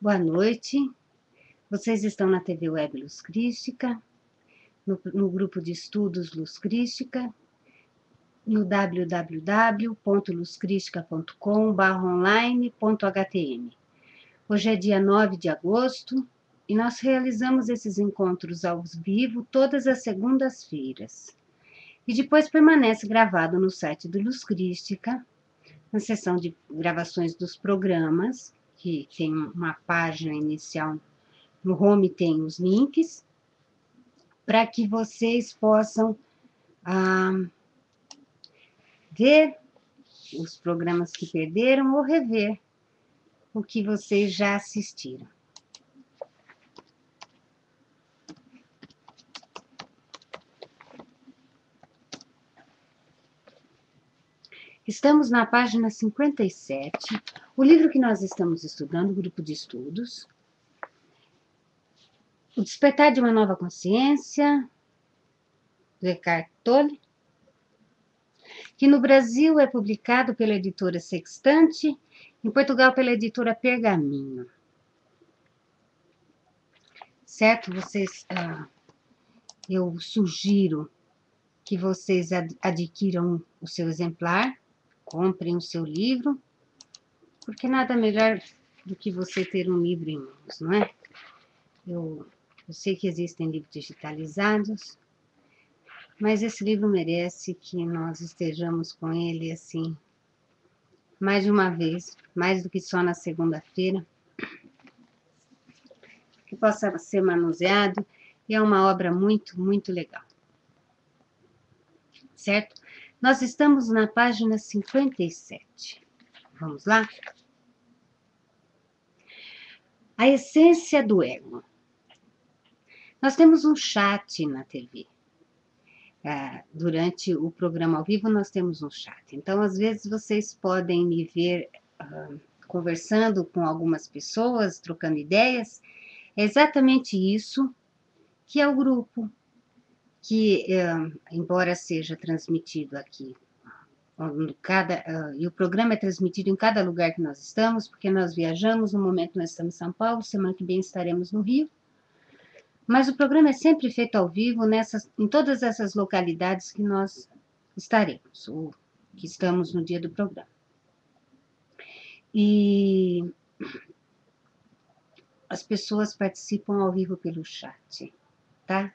Boa noite. Vocês estão na TV Web Luz Crística, no grupo de estudos Luz Crística, no www.luzcristica.com/online.htm. Hoje é dia 9 de agosto e nós realizamos esses encontros ao vivo todas as segundas-feiras. E depois permanece gravado no site do Luz Crística, na seção de gravações dos programas, que tem uma página inicial. No home tem os links, para que vocês possam ver os programas que perderam ou rever o que vocês já assistiram. Estamos na página 57, o livro que nós estamos estudando, o grupo de estudos, O Despertar de uma Nova Consciência, do Eckhart Tolle, que no Brasil é publicado pela editora Sextante, em Portugal pela editora Pergaminho. Certo? Eu sugiro que vocês adquiram o seu exemplar, comprem o seu livro, porque nada melhor do que você ter um livro em mãos, não é? Eu sei que existem livros digitalizados, mas esse livro merece que nós estejamos com ele, assim, mais de uma vez, mais do que só na segunda-feira, que possa ser manuseado, e é uma obra muito, muito legal. Certo? Nós estamos na página 57. Vamos lá? A essência do ego. Nós temos um chat na TV. Durante o programa ao vivo, nós temos um chat. Então, às vezes, vocês podem me ver conversando com algumas pessoas, trocando ideias. É exatamente isso que é o grupo, que, embora seja transmitido aqui, e o programa é transmitido em cada lugar que nós estamos, porque nós viajamos, no momento nós estamos em São Paulo, semana que vem estaremos no Rio, mas o programa é sempre feito ao vivo em todas essas localidades que nós estaremos, ou que estamos no dia do programa. E as pessoas participam ao vivo pelo chat, tá?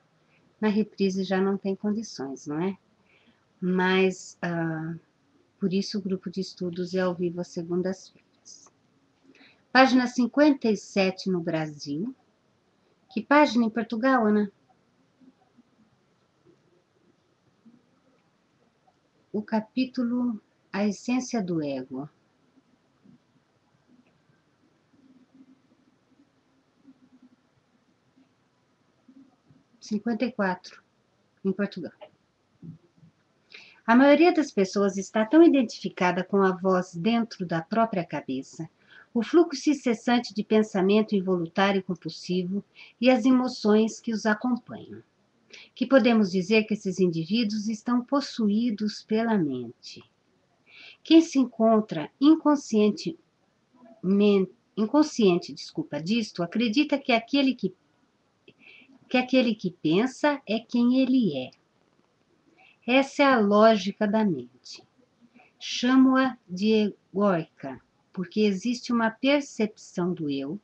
Na reprise já não tem condições, não é? Mas, por isso o grupo de estudos é ao vivo às segundas-feiras. Página 57 no Brasil. Que página em Portugal, Ana? O capítulo A Essência do Ego. (54) em Portugal. A maioria das pessoas está tão identificada com a voz dentro da própria cabeça, o fluxo incessante de pensamento involuntário e compulsivo e as emoções que os acompanham, que podemos dizer que esses indivíduos estão possuídos pela mente. Quem se encontra inconsciente disto, acredita que aquele que pensa é quem ele é. Essa é a lógica da mente. Chamo-a de egóica, porque existe uma percepção do eu,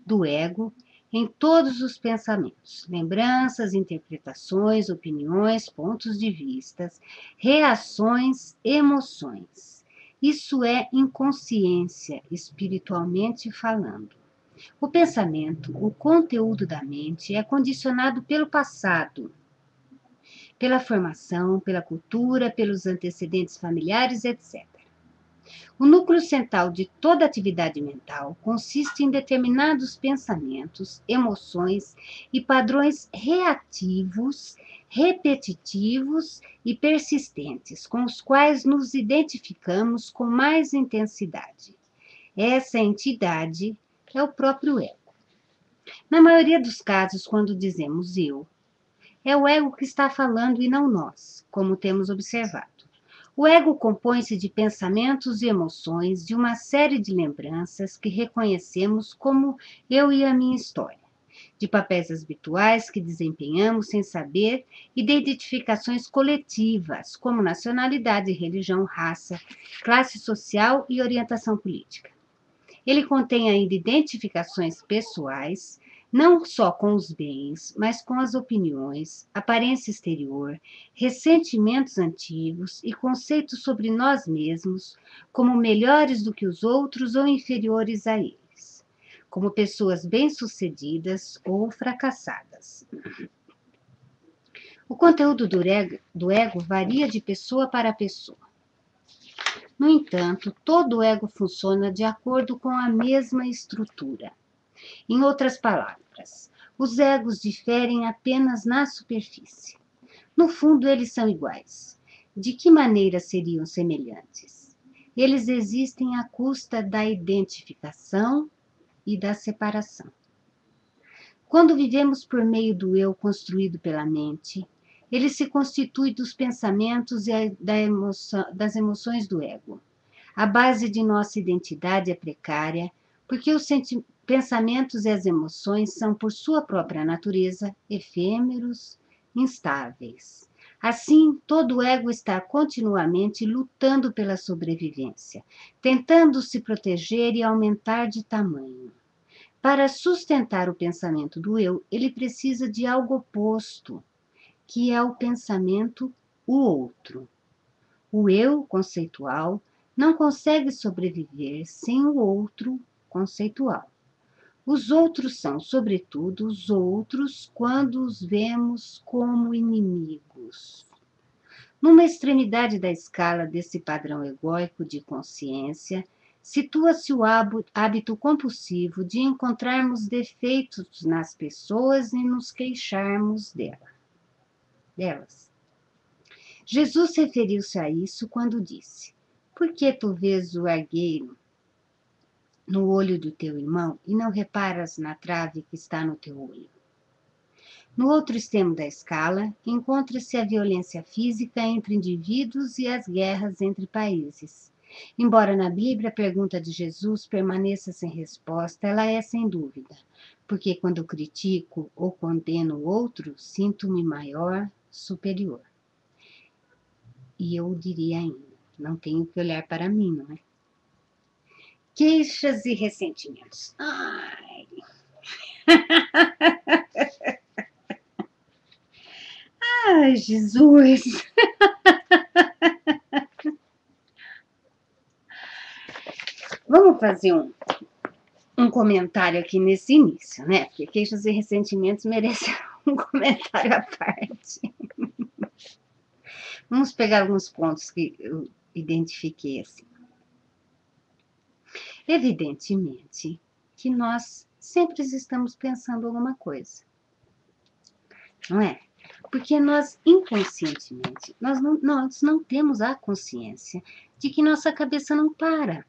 do ego, em todos os pensamentos, lembranças, interpretações, opiniões, pontos de vista, reações, emoções. Isso é inconsciência, espiritualmente falando. O pensamento, o conteúdo da mente, é condicionado pelo passado, pela formação, pela cultura, pelos antecedentes familiares, etc. O núcleo central de toda atividade mental consiste em determinados pensamentos, emoções e padrões reativos, repetitivos e persistentes, com os quais nos identificamos com mais intensidade. Essa entidade é o próprio ego. Na maioria dos casos, quando dizemos eu, é o ego que está falando e não nós, como temos observado. O ego compõe-se de pensamentos e emoções, de uma série de lembranças que reconhecemos como eu e a minha história, de papéis habituais que desempenhamos sem saber e de identificações coletivas, como nacionalidade, religião, raça, classe social e orientação política. Ele contém ainda identificações pessoais, não só com os bens, mas com as opiniões, aparência exterior, ressentimentos antigos e conceitos sobre nós mesmos como melhores do que os outros ou inferiores a eles, como pessoas bem-sucedidas ou fracassadas. O conteúdo do ego varia de pessoa para pessoa. No entanto, todo o ego funciona de acordo com a mesma estrutura. Em outras palavras, os egos diferem apenas na superfície. No fundo, eles são iguais. De que maneira seriam semelhantes? Eles existem à custa da identificação e da separação. Quando vivemos por meio do eu construído pela mente, ele se constitui dos pensamentos e das emoções do ego. A base de nossa identidade é precária, porque os pensamentos e as emoções são, por sua própria natureza, efêmeros, instáveis. Assim, todo o ego está continuamente lutando pela sobrevivência, tentando se proteger e aumentar de tamanho. Para sustentar o pensamento do eu, ele precisa de algo oposto, que é o pensamento o outro. O eu conceitual não consegue sobreviver sem o outro conceitual. Os outros são, sobretudo, os outros quando os vemos como inimigos. Numa extremidade da escala desse padrão egóico de consciência, situa-se o hábito compulsivo de encontrarmos defeitos nas pessoas e nos queixarmos delas. Jesus referiu-se a isso quando disse: por que tu vês o argueiro no olho do teu irmão e não reparas na trave que está no teu olho? No outro extremo da escala, encontra-se a violência física entre indivíduos e as guerras entre países. Embora na Bíblia a pergunta de Jesus permaneça sem resposta, ela é sem dúvida, porque quando critico ou condeno o outro, sinto-me maior, superior. E eu diria ainda, não tenho que olhar para mim, não é? Queixas e ressentimentos. Ai. Ai, Jesus. Vamos fazer um comentário aqui nesse início, né? Porque queixas e ressentimentos merecem um comentário à parte. Vamos pegar alguns pontos que eu identifiquei assim. Evidentemente que nós sempre estamos pensando alguma coisa, não é? Porque nós, inconscientemente, nós não temos a consciência de que nossa cabeça não para.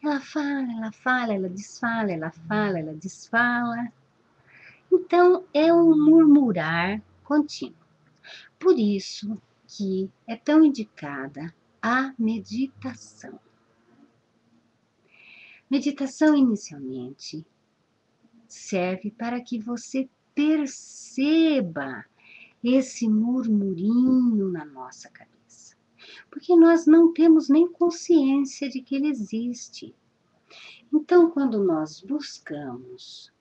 Ela fala, ela desfala, ela fala, ela desfala. Então, é um murmurar contínuo. Por isso que é tão indicada a meditação. Meditação, inicialmente, serve para que você perceba esse murmurinho na nossa cabeça. Porque nós não temos nem consciência de que ele existe. Então, quando nós buscamos,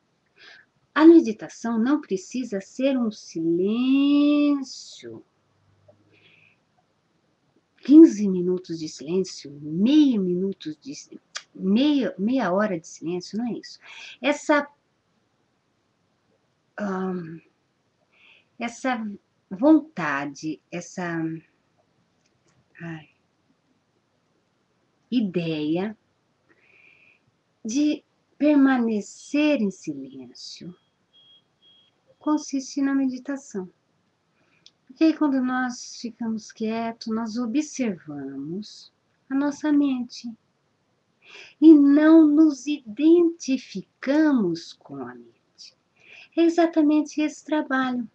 a meditação não precisa ser um silêncio. 15 minutos de silêncio, meia hora de silêncio, não é isso. Essa vontade, essa ideia de permanecer em silêncio consiste na meditação. Porque aí, quando nós ficamos quietos, nós observamos a nossa mente e não nos identificamos com a mente. É exatamente esse trabalho.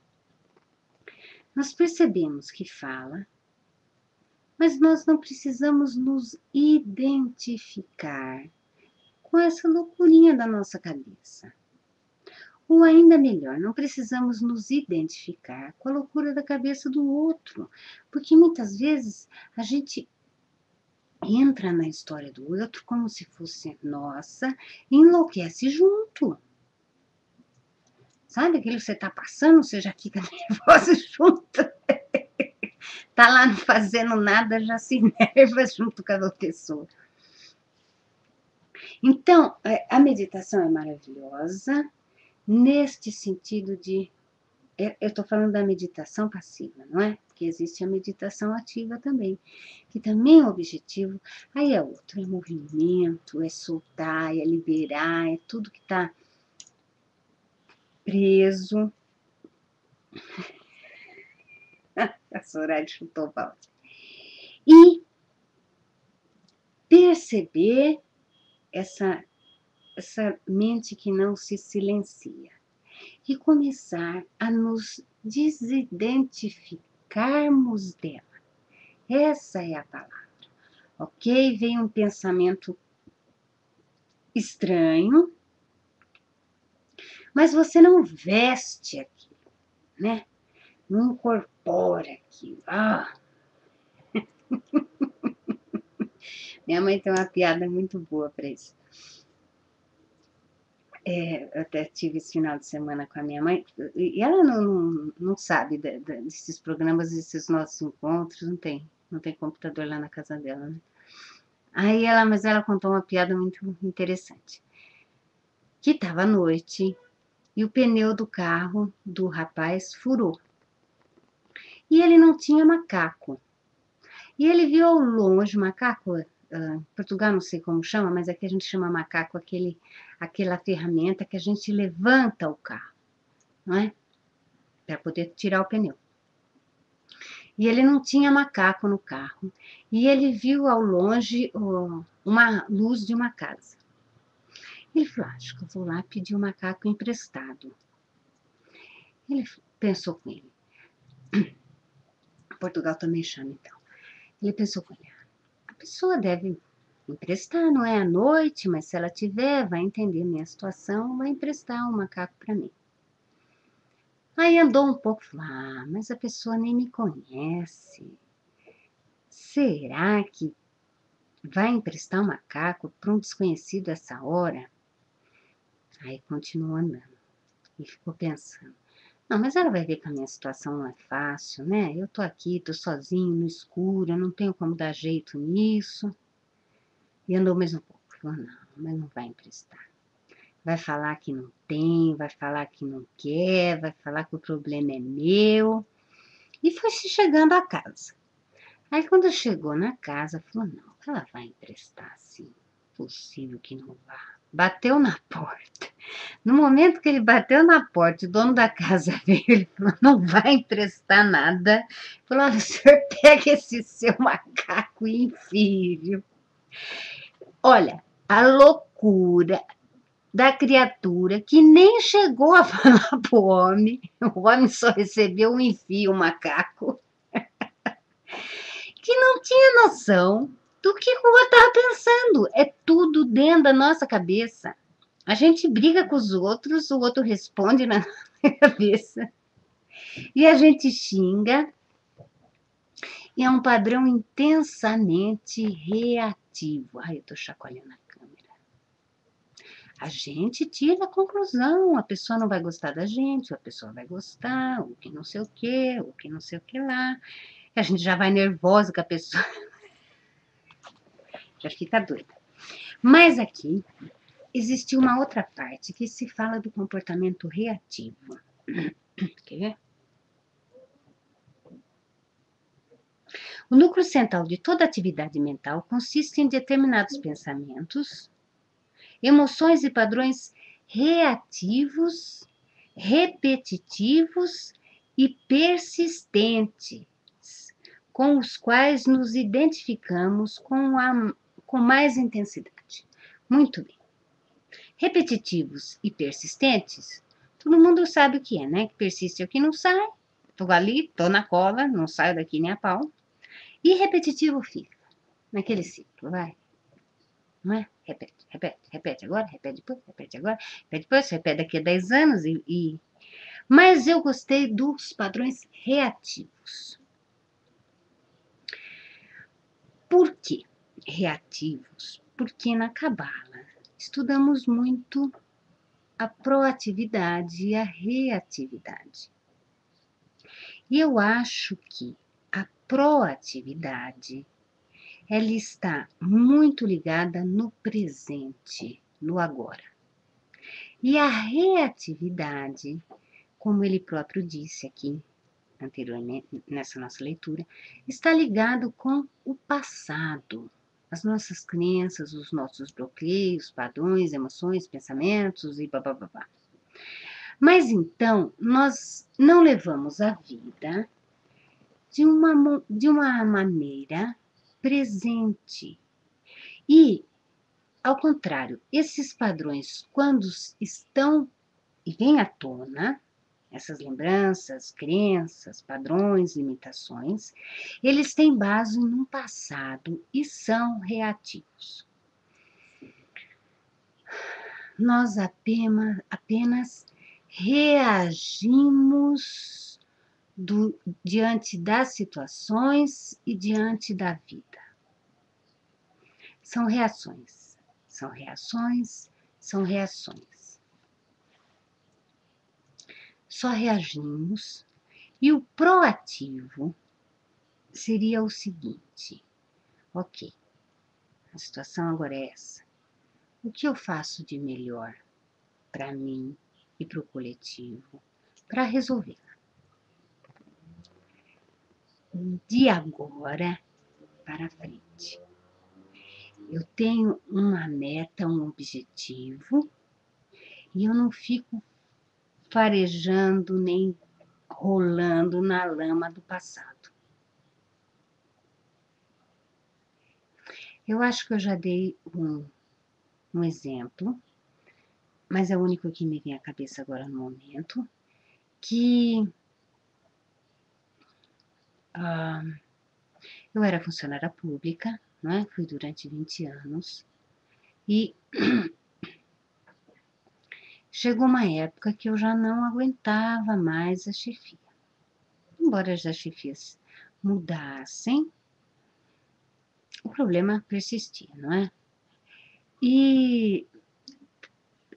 Nós percebemos que fala, Mas nós não precisamos nos identificar com essa loucurinha da nossa cabeça. Ou ainda melhor, não precisamos nos identificar com a loucura da cabeça do outro, porque muitas vezes a gente entra na história do outro como se fosse nossa e enlouquece junto. Sabe aquilo que você está passando, você já fica nervosa junto. Tá lá não fazendo nada, já se enerva junto com a pessoa. Então, a meditação é maravilhosa neste sentido de... Eu estou falando da meditação passiva, não é? Porque existe a meditação ativa também, que também é o objetivo. Aí é outro, é movimento, é soltar, é liberar, é tudo que está preso. A Soraya chutou o balde. E perceber essa mente que não se silencia. E começar a nos desidentificarmos dela. Essa é a palavra. Ok? Vem um pensamento estranho, mas você não veste aquilo, né? Não incorpora aquilo. Minha mãe tem uma piada muito boa para isso. Eu até tive esse final de semana com a minha mãe, e ela não sabe desses programas, desses nossos encontros, não tem computador lá na casa dela, né? Mas ela contou uma piada muito interessante, que estava à noite e o pneu do carro do rapaz furou. E ele não tinha macaco. E ele viu ao longe, macaco, em Portugal não sei como chama, mas aqui a gente chama macaco aquela ferramenta que a gente levanta o carro, não é? Para poder tirar o pneu. E ele não tinha macaco no carro. E ele viu ao longe uma luz de uma casa. Ele falou, acho que eu vou lá pedir o macaco emprestado. Ele pensou com ele. Portugal também chama, então. Ele pensou com ele, a pessoa deve emprestar, não é à noite, mas se ela tiver, vai entender minha situação, vai emprestar um macaco para mim. Aí andou um pouco, falou, mas a pessoa nem me conhece. Será que vai emprestar um macaco para um desconhecido essa hora? Aí continuou andando e ficou pensando. Não, mas ela vai ver que a minha situação não é fácil, né? Eu tô aqui, tô sozinho, no escuro, eu não tenho como dar jeito nisso. E andou mais um pouco. Falou, não, mas não vai emprestar. Vai falar que não tem, vai falar que não quer, vai falar que o problema é meu. E foi se chegando à casa. Aí quando chegou na casa, falou, não, ela vai emprestar assim. Possível que não vá. Bateu na porta. No momento que ele bateu na porta, o dono da casa veio, ele falou, não vai emprestar nada. Falou, olha, o senhor pega esse seu macaco e enfie, viu? Olha, a loucura da criatura que nem chegou a falar pro homem, o homem só recebeu um enfio, um macaco, que não tinha noção do que o outro estava pensando. É tudo dentro da nossa cabeça. A gente briga com os outros, o outro responde na nossa cabeça. E a gente xinga. E é um padrão intensamente reativo. Ai, eu tô chacoalhando a câmera. A gente tira a conclusão, a pessoa não vai gostar da gente, ou a pessoa vai gostar, ou que não sei o que, ou que não sei o que lá. E a gente já vai nervosa com a pessoa. Já fica doida. Mas aqui existe uma outra parte que se fala do comportamento reativo. Quer ver? O núcleo central de toda atividade mental consiste em determinados pensamentos, emoções e padrões reativos, repetitivos e persistentes, com os quais nos identificamos com mais intensidade. Muito bem. Repetitivos e persistentes, todo mundo sabe o que é, né? Que persiste é o que não sai. Tô ali, tô na cola, não saio daqui nem a pau. E repetitivo fica, naquele ciclo, vai. Não é? Repete, repete, repete agora, repete depois, repete agora, repete depois, repete daqui a 10 anos Mas eu gostei dos padrões reativos. Por que reativos? Porque na Cabala estudamos muito a proatividade e a reatividade. E eu acho que a proatividade ela está muito ligada no presente, no agora. E a reatividade, como ele próprio disse aqui anteriormente, nessa nossa leitura, está ligado com o passado, as nossas crenças, os nossos bloqueios, padrões, emoções, pensamentos e babá. Mas então, nós não levamos a vida de uma maneira presente. E, ao contrário, esses padrões, quando estão e vêm à tona, essas lembranças, crenças, padrões, limitações, eles têm base no passado e são reativos. Nós apenas reagimos diante das situações e diante da vida. São reações, são reações, são reações. Só reagimos. E o proativo seria o seguinte: ok, a situação agora é essa. O que eu faço de melhor para mim e para o coletivo para resolver? De agora para frente. Eu tenho uma meta, um objetivo, e eu não fico farejando nem rolando na lama do passado. Eu acho que eu já dei um exemplo, mas é o único que me vem à cabeça agora no momento, que eu era funcionária pública, né? Fui durante 20 anos, e chegou uma época que eu já não aguentava mais a chefia. Embora as chefias mudassem, o problema persistia, não é? E,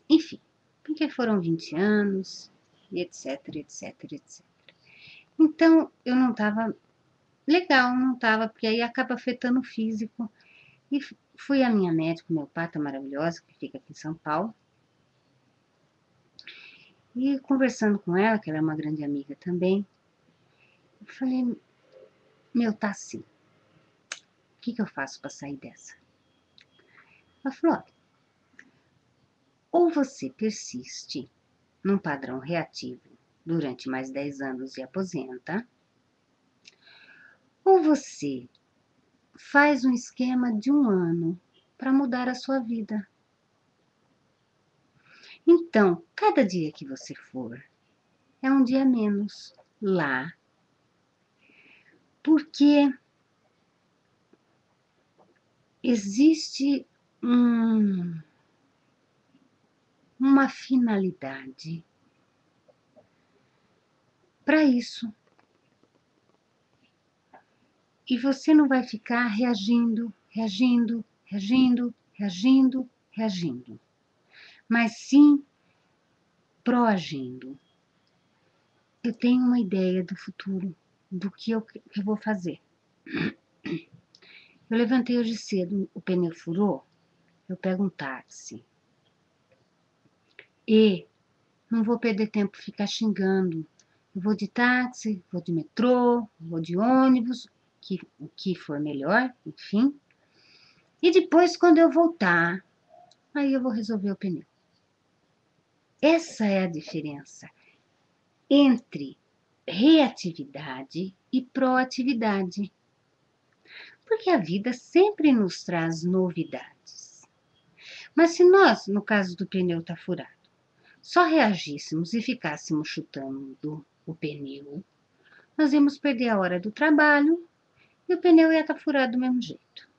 enfim, porque foram 20 anos, etc, etc, etc. Então, eu não estava legal, não estava, porque aí acaba afetando o físico. E fui à minha médica homeopata maravilhosa, que fica aqui em São Paulo, e conversando com ela, que ela é uma grande amiga também, eu falei, tá assim, o que eu faço para sair dessa? Ela falou, olha, ou você persiste num padrão reativo durante mais 10 anos e aposenta, ou você faz um esquema de 1 ano para mudar a sua vida. Então, cada dia que você for, é um dia menos lá, porque existe uma finalidade para isso. E você não vai ficar reagindo, reagindo, reagindo, reagindo, reagindo, mas sim proagindo. Eu tenho uma ideia do futuro, do que eu vou fazer. Eu levantei hoje cedo, o pneu furou, eu pego um táxi. E não vou perder tempo ficar xingando. Eu vou de táxi, vou de metrô, vou de ônibus, o que for melhor, enfim. E depois, quando eu voltar, aí eu vou resolver o pneu. Essa é a diferença entre reatividade e proatividade. Porque a vida sempre nos traz novidades. Mas se nós, no caso do pneu estar furado, só reagíssemos e ficássemos chutando o pneu, nós íamos perder a hora do trabalho e o pneu ia estar furado do mesmo jeito,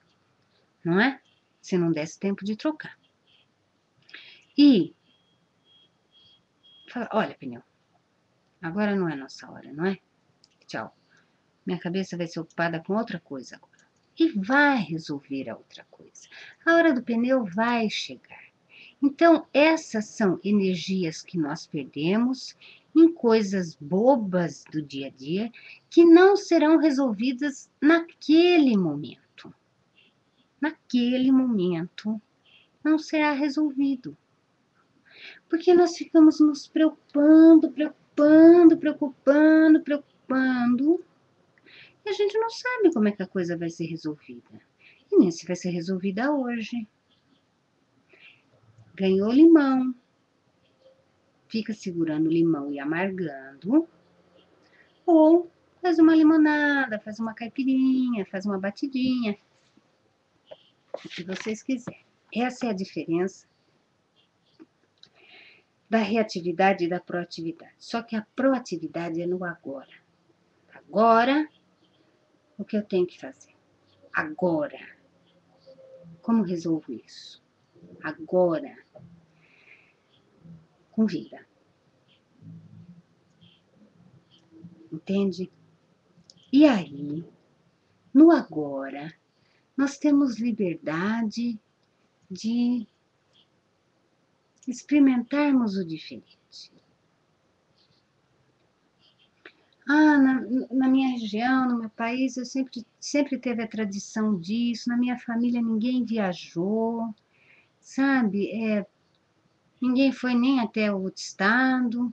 não é? Se não desse tempo de trocar. E fala, olha, pneu, agora não é nossa hora, não é? Tchau. Minha cabeça vai ser ocupada com outra coisa agora. E vai resolver a outra coisa. A hora do pneu vai chegar. Então, essas são energias que nós perdemos em coisas bobas do dia a dia que não serão resolvidas naquele momento. Naquele momento não será resolvido. Porque nós ficamos nos preocupando, e a gente não sabe como é que a coisa vai ser resolvida. E nem se vai ser resolvida hoje. Ganhou limão, fica segurando o limão e amargando, ou faz uma limonada, faz uma caipirinha, faz uma batidinha, o que vocês quiserem. Essa é a diferença da reatividade e da proatividade. Só que a proatividade é no agora. Agora, o que eu tenho que fazer? Agora. Como resolvo isso? Agora. Com vida. Entende? E aí, no agora, nós temos liberdade de experimentarmos o diferente. Na minha região, no meu país, eu sempre teve a tradição disso. Na minha família, ninguém viajou, sabe? Ninguém foi nem até o outro estado.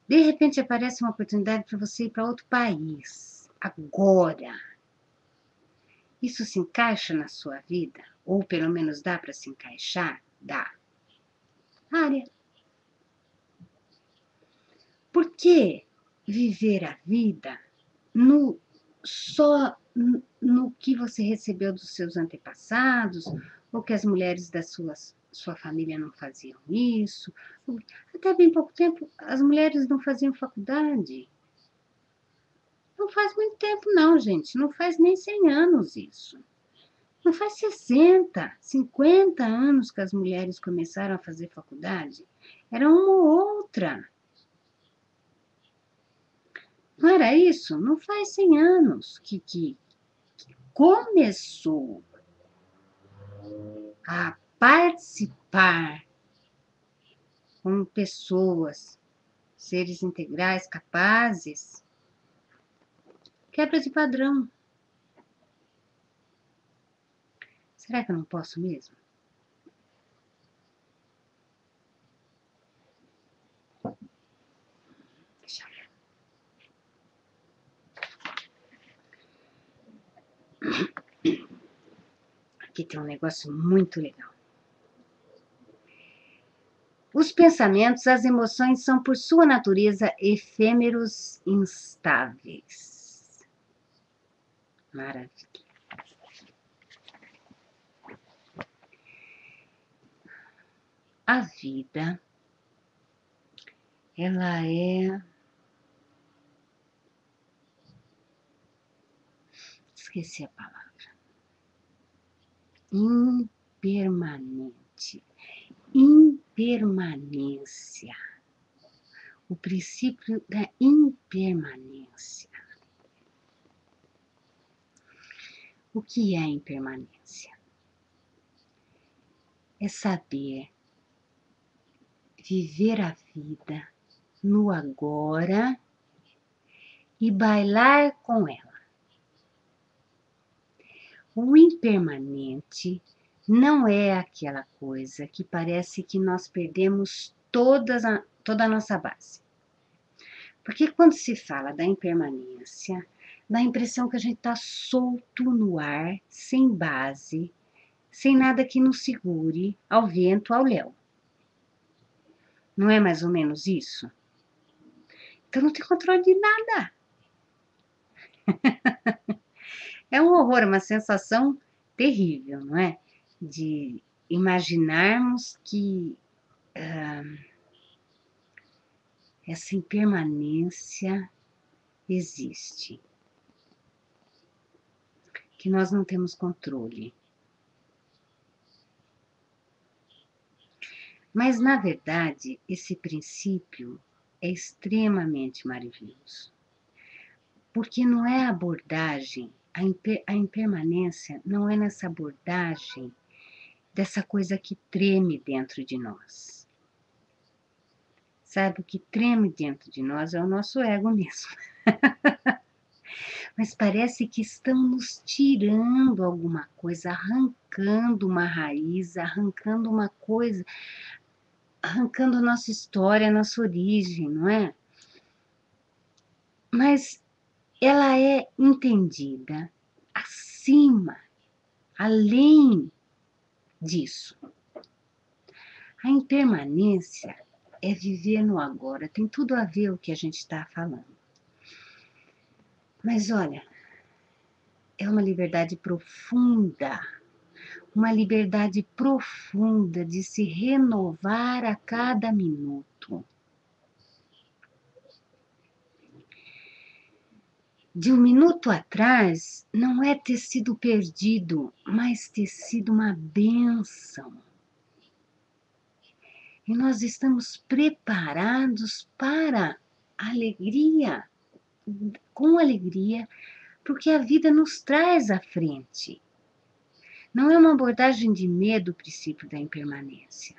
De repente, aparece uma oportunidade para você ir para outro país. Agora. Isso se encaixa na sua vida? Ou pelo menos dá para se encaixar? Dá. Área. Por que viver a vida só no que você recebeu dos seus antepassados, ou que as mulheres da sua família não faziam isso? Até bem pouco tempo, as mulheres não faziam faculdade. Não faz muito tempo, não, gente. Não faz nem 100 anos isso. Não faz 60, 50 anos que as mulheres começaram a fazer faculdade. Era uma ou outra. Não era isso? Não faz 100 anos que começou a participar como pessoas, seres integrais, capazes. Quebra de padrão. Será que eu não posso mesmo? Deixa eu ver. Aqui tem um negócio muito legal. Os pensamentos, as emoções são, por sua natureza, efêmeros, instáveis. Maravilha. A vida, ela é... Esqueci a palavra. Impermanente. Impermanência. O princípio da impermanência. O que é impermanência? É saber viver a vida no agora e bailar com ela. O impermanente não é aquela coisa que parece que nós perdemos toda a nossa base. Porque quando se fala da impermanência, dá a impressão que a gente está solto no ar, sem base, sem nada que nos segure ao vento, ao léu. Não é mais ou menos isso? Então não tem controle de nada. É um horror, uma sensação terrível, não é? De imaginarmos que essa impermanência existe. que nós não temos controle. Mas, na verdade, esse princípio é extremamente maravilhoso. Porque não é a abordagem, a impermanência não é nessa abordagem dessa coisa que treme dentro de nós. Sabe, o que treme dentro de nós é o nosso ego mesmo. Mas parece que estão nos tirando alguma coisa, arrancando uma raiz, arrancando uma coisa, arrancando a nossa história, a nossa origem, não é? Mas ela é entendida acima, além disso. A impermanência é viver no agora, tem tudo a ver com o que a gente está falando. Mas olha, é uma liberdade profunda de se renovar a cada minuto. De um minuto atrás, não é ter sido perdido, mas ter sido uma bênção. E nós estamos preparados para a alegria, com alegria, porque a vida nos traz à frente. Não é uma abordagem de medo o princípio da impermanência.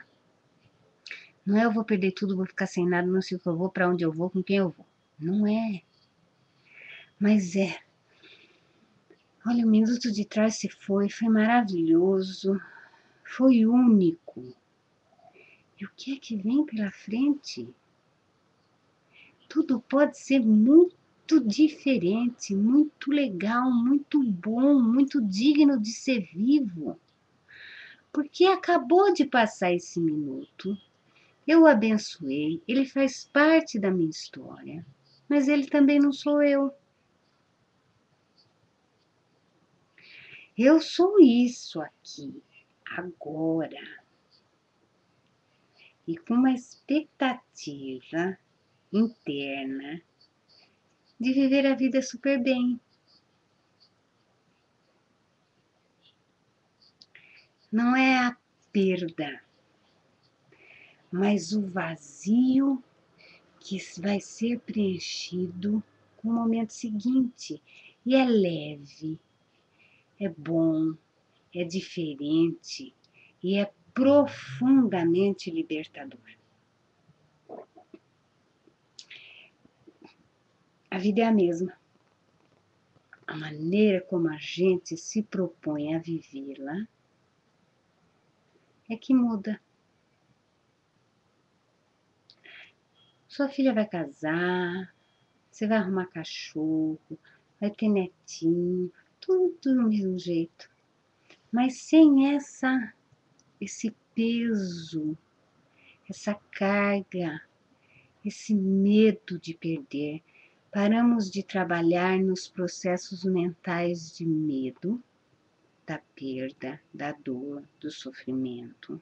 Não é eu vou perder tudo, vou ficar sem nada, não sei o que eu vou, para onde eu vou, com quem eu vou. Não é. Mas é. Olha, o minuto de trás se foi maravilhoso, foi único. E o que é que vem pela frente? Tudo pode ser muito diferente, muito legal, muito bom, muito digno de ser vivo. Porque acabou de passar esse minuto, eu o abençoei, ele faz parte da minha história, mas ele também não sou eu. Eu sou isso aqui, agora. E com uma expectativa interna de viver a vida super bem. Não é a perda, mas o vazio que vai ser preenchido com o momento seguinte. E é leve, é bom, é diferente e é profundamente libertador. A vida é a mesma. A maneira como a gente se propõe a vivê-la é que muda. Sua filha vai casar, você vai arrumar cachorro, vai ter netinho, tudo do mesmo jeito. Mas sem esse peso, essa carga, esse medo de perder. Paramos de trabalhar nos processos mentais de medo, da perda, da dor, do sofrimento.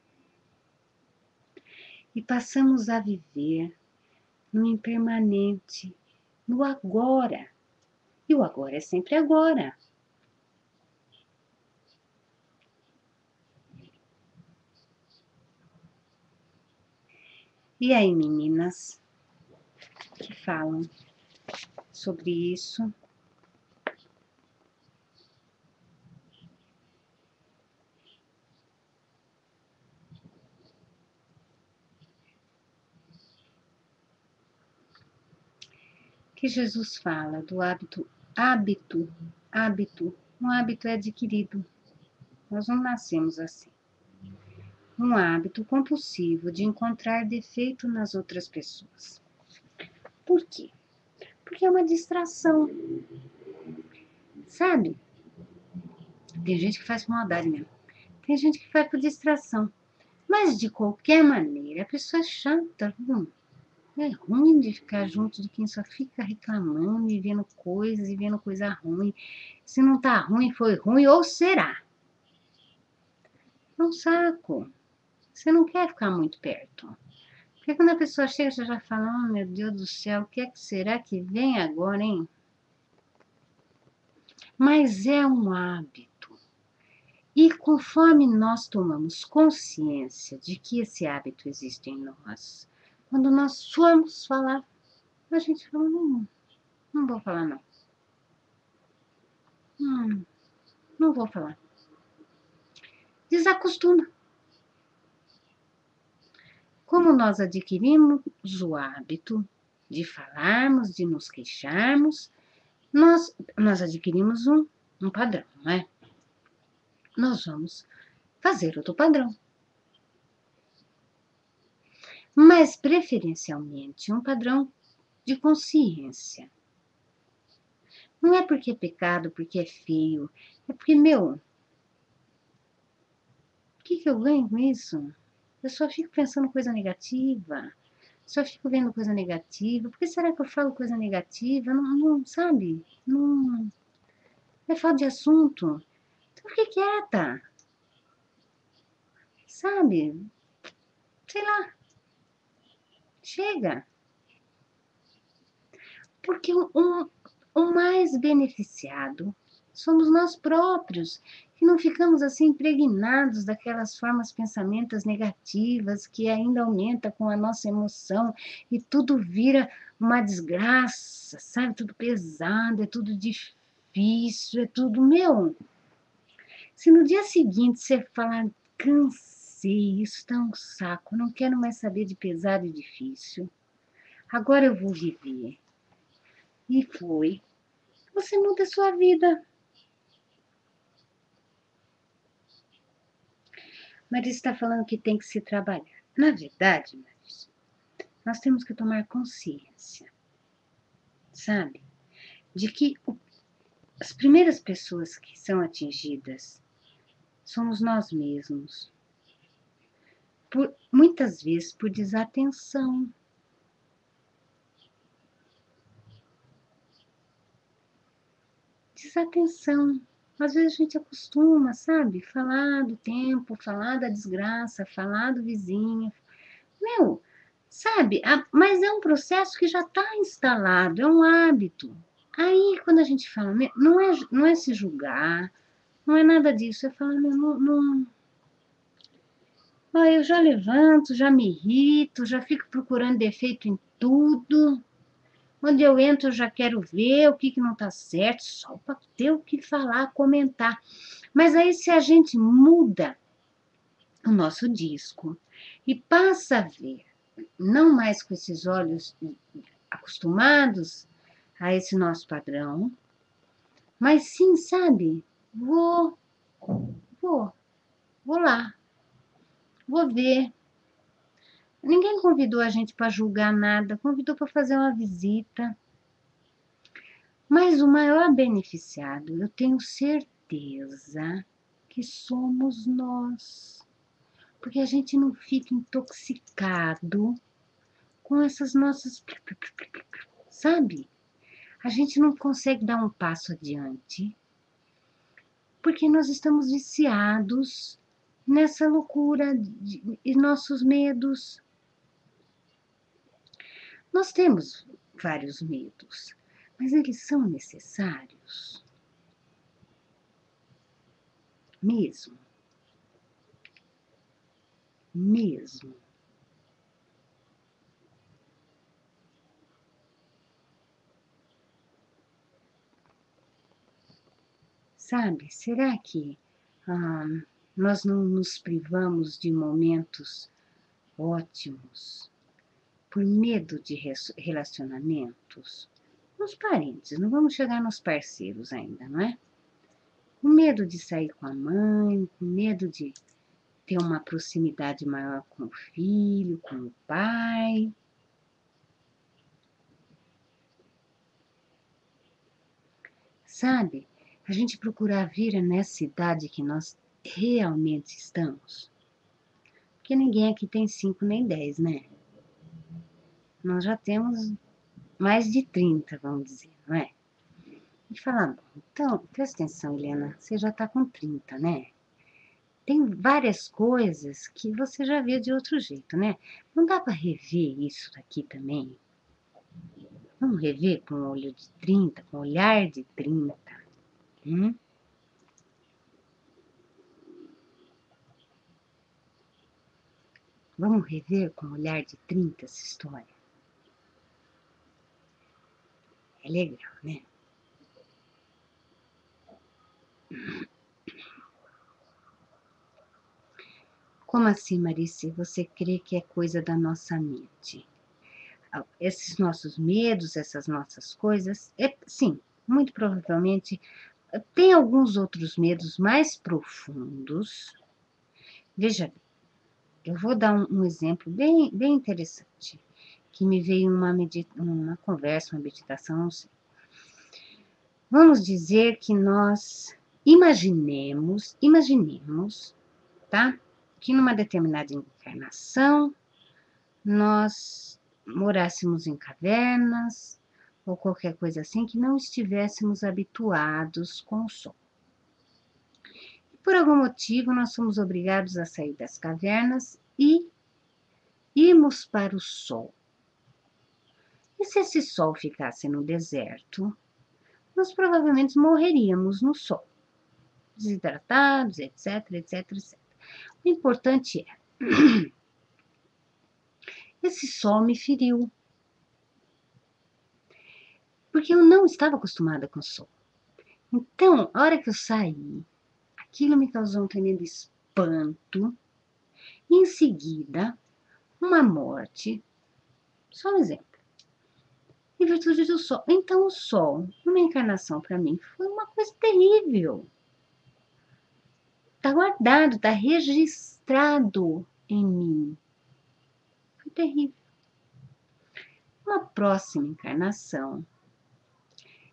E passamos a viver no impermanente, no agora. E o agora é sempre agora. E aí, meninas, que falam sobre isso? Que Jesus fala do hábito. Um hábito é adquirido. Nós não nascemos assim. Um hábito compulsivo de encontrar defeito nas outras pessoas. Por quê? Porque é uma distração. Sabe? Tem gente que faz por maldade mesmo. Tem gente que faz por distração. Mas, de qualquer maneira, a pessoa é chata, viu? É ruim de ficar junto de quem só fica reclamando e vendo coisa ruim. Se não tá ruim, foi ruim ou será. É um saco. Você não quer ficar muito perto. Porque quando a pessoa chega, você já fala, oh, meu Deus do céu, o que é que será que vem agora, hein? mas é um hábito. E conforme nós tomamos consciência de que esse hábito existe em nós, quando nós formos falar, a gente fala, não vou falar não. Não vou falar. Desacostuma. Como nós adquirimos o hábito de falarmos, de nos queixarmos, nós adquirimos um padrão, não é? Nós vamos fazer outro padrão. Mas, preferencialmente, um padrão de consciência. Não é porque é pecado, porque é feio, é porque, o que eu ganho com isso? Eu só fico pensando coisa negativa, só fico vendo coisa negativa. Por que será que eu falo coisa negativa? Não sabe? Não é falta de assunto. Então, fique quieta, sabe? Sei lá, chega. Porque o mais beneficiado somos nós próprios, que não ficamos assim impregnados daquelas formas pensamentos negativas que ainda aumenta com a nossa emoção e tudo vira uma desgraça, sabe? Tudo pesado, é tudo difícil, é tudo Se no dia seguinte você falar, cansei, isso tá um saco, não quero mais saber de pesado e difícil, agora eu vou viver. E foi. Você muda a sua vida. Marisa está falando que tem que se trabalhar. Na verdade, Marisa, nós temos que tomar consciência, sabe? De que as primeiras pessoas que são atingidas somos nós mesmos. Muitas vezes por desatenção. Desatenção. Às vezes a gente acostuma, sabe? Falar do tempo, falar da desgraça, falar do vizinho. Sabe? Mas é um processo que já está instalado, é um hábito. Aí, quando a gente fala, não é se julgar, não é nada disso, é falar, ó, eu já levanto, já me irrito, já fico procurando defeito em tudo. Onde eu entro, eu já quero ver o que não está certo, só para ter o que falar, comentar. Mas aí, se a gente muda o nosso disco e passa a ver, não mais com esses olhos acostumados a esse nosso padrão, mas sim, sabe, vou, vou, vou lá, vou ver. Ninguém convidou a gente para julgar nada, convidou para fazer uma visita. Mas o maior beneficiado, eu tenho certeza que somos nós. Porque a gente não fica intoxicado com essas nossas. Sabe? A gente não consegue dar um passo adiante porque nós estamos viciados nessa loucura e nossos medos. Nós temos vários medos, mas eles são necessários mesmo, mesmo. Sabe, será que nós não nos privamos de momentos ótimos por medo de relacionamentos? Nos parentes, não vamos chegar nos parceiros ainda, não é? Com medo de sair com a mãe, com medo de ter uma proximidade maior com o filho, com o pai. Sabe, a gente procurar vir nessa idade que nós realmente estamos. Porque ninguém aqui tem 5 nem 10, né? Nós já temos mais de 30, vamos dizer, não é? E falar, bom, então, presta atenção, Helena, você já está com 30, né? Tem várias coisas que você já vê de outro jeito, né? Não dá para rever isso aqui também? Vamos rever com o olho de 30, com o olhar de 30. Hum? Vamos rever com o olhar de 30 essa história? É legal, né? Como assim, Marice? Você crê que é coisa da nossa mente? Esses nossos medos, essas nossas coisas, sim, muito provavelmente tem alguns outros medos mais profundos. Veja, eu vou dar um exemplo bem interessante, que me veio uma conversa, uma meditação, não sei. Vamos dizer que nós imaginemos, tá? Que numa determinada encarnação nós morássemos em cavernas ou qualquer coisa assim que não estivéssemos habituados com o sol. Por algum motivo, nós somos obrigados a sair das cavernas e irmos para o sol. E se esse sol ficasse no deserto, nós provavelmente morreríamos no sol, desidratados, etc, etc, etc. O importante é, esse sol me feriu, porque eu não estava acostumada com o sol. Então, a hora que eu saí, aquilo me causou um tremendo espanto. E em seguida, uma morte. Só um exemplo. Em virtude do sol. Então, o sol, numa encarnação para mim, foi uma coisa terrível. Está guardado, está registrado em mim. Foi terrível. Uma próxima encarnação,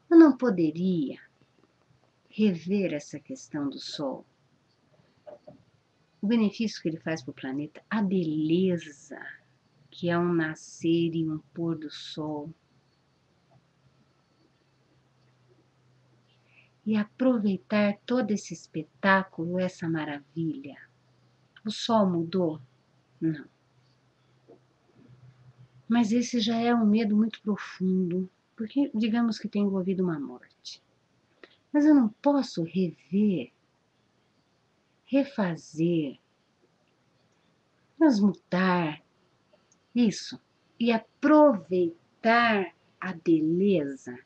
eu não poderia rever essa questão do sol. O benefício que ele faz para o planeta, a beleza que é um nascer e um pôr do sol. E aproveitar todo esse espetáculo, essa maravilha. O sol mudou? Não. Mas esse já é um medo muito profundo, porque digamos que tem envolvido uma morte. Mas eu não posso rever, refazer, transmutar isso e aproveitar a beleza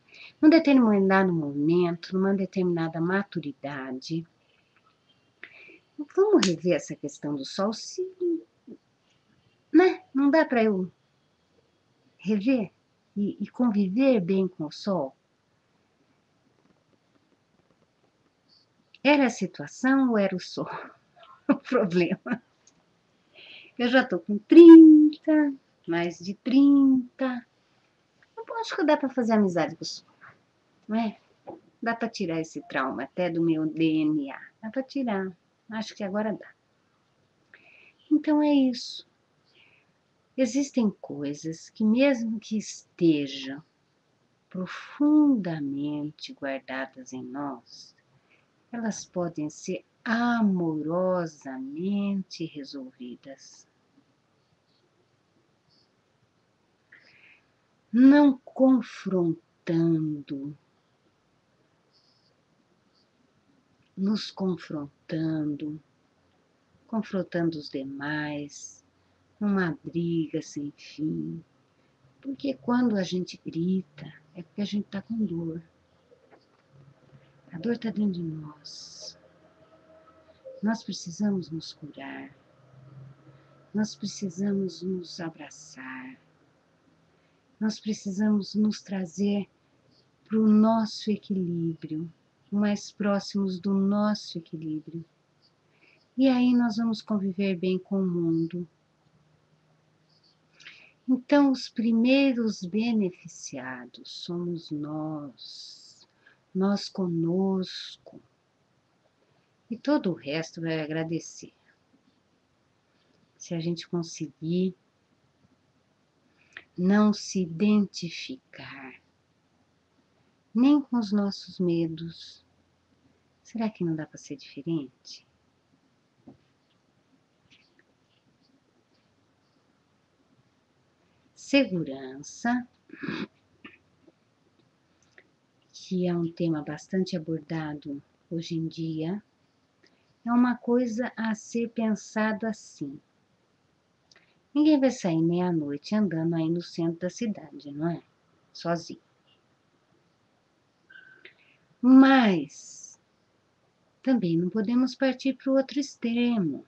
num determinado momento, numa determinada maturidade. Vamos rever essa questão do sol, se, né? Não dá para eu rever e conviver bem com o sol? Era a situação ou era o sol o problema? Eu já tô com 30, mais de 30. Eu acho que dá para fazer amizade com o sol, não é? Dá para tirar esse trauma até do meu DNA. Dá para tirar. Acho que agora dá. Então é isso. Existem coisas que, mesmo que estejam profundamente guardadas em nós, elas podem ser amorosamente resolvidas. Não confrontando, nos confrontando os demais, numa briga sem fim. Porque quando a gente grita, é porque a gente está com dor. A dor está dentro de nós. Nós precisamos nos curar. Nós precisamos nos abraçar. Nós precisamos nos trazer para o nosso equilíbrio, mais próximos do nosso equilíbrio. E aí nós vamos conviver bem com o mundo. Então, os primeiros beneficiados somos nós conosco. E todo o resto vai agradecer. Se a gente conseguir não se identificar nem com os nossos medos, será que não dá para ser diferente? Segurança, que é um tema bastante abordado hoje em dia, é uma coisa a ser pensado assim. Ninguém vai sair meia-noite andando aí no centro da cidade, não é? Sozinho. Mas também não podemos partir para o outro extremo,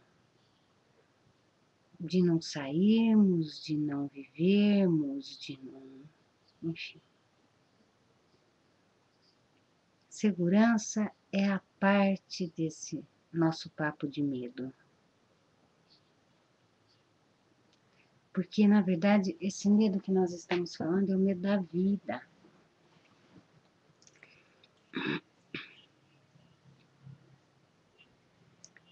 de não sairmos, de não vivermos, de não. Enfim. Segurança é a parte desse nosso papo de medo. Porque, na verdade, esse medo que nós estamos falando é o medo da vida.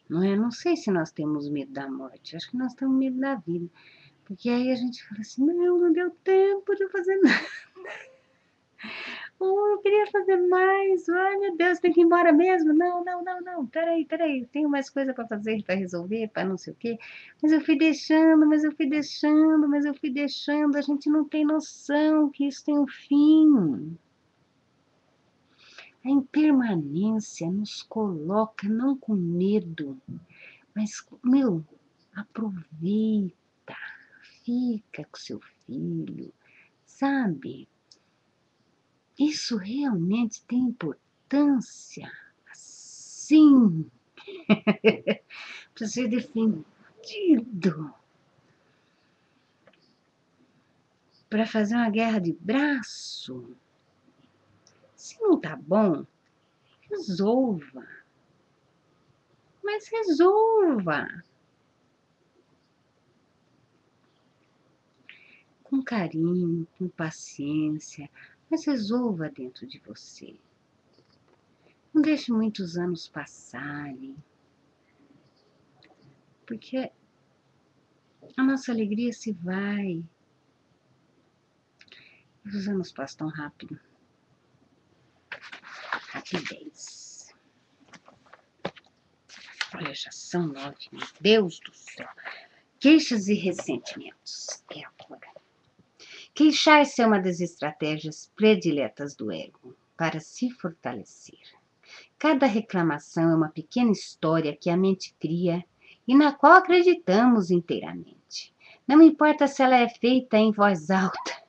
Não é? Não sei se nós temos medo da morte, acho que nós temos medo da vida. Porque aí a gente fala assim, não deu tempo de eu fazer nada. Oh, eu queria fazer mais. Ai, meu Deus, tem que ir embora mesmo? Não. Peraí. Tenho mais coisa para fazer, para resolver, para não sei o quê. Mas eu fui deixando. A gente não tem noção que isso tem um fim. A impermanência nos coloca não com medo, mas, aproveita, fica com seu filho, sabe? Isso realmente tem importância, sim, para ser defendido, para fazer uma guerra de braço. Se não tá bom, resolva. Mas resolva. Com carinho, com paciência, mas resolva dentro de você. Não deixe muitos anos passarem, porque a nossa alegria se vai. Os anos passam tão rápido. Rapidez. Olha, já são 9, meu Deus do céu. Queixas e ressentimentos. É agora. Queixar-se é uma das estratégias prediletas do ego para se fortalecer. Cada reclamação é uma pequena história que a mente cria e na qual acreditamos inteiramente. Não importa se ela é feita em voz alta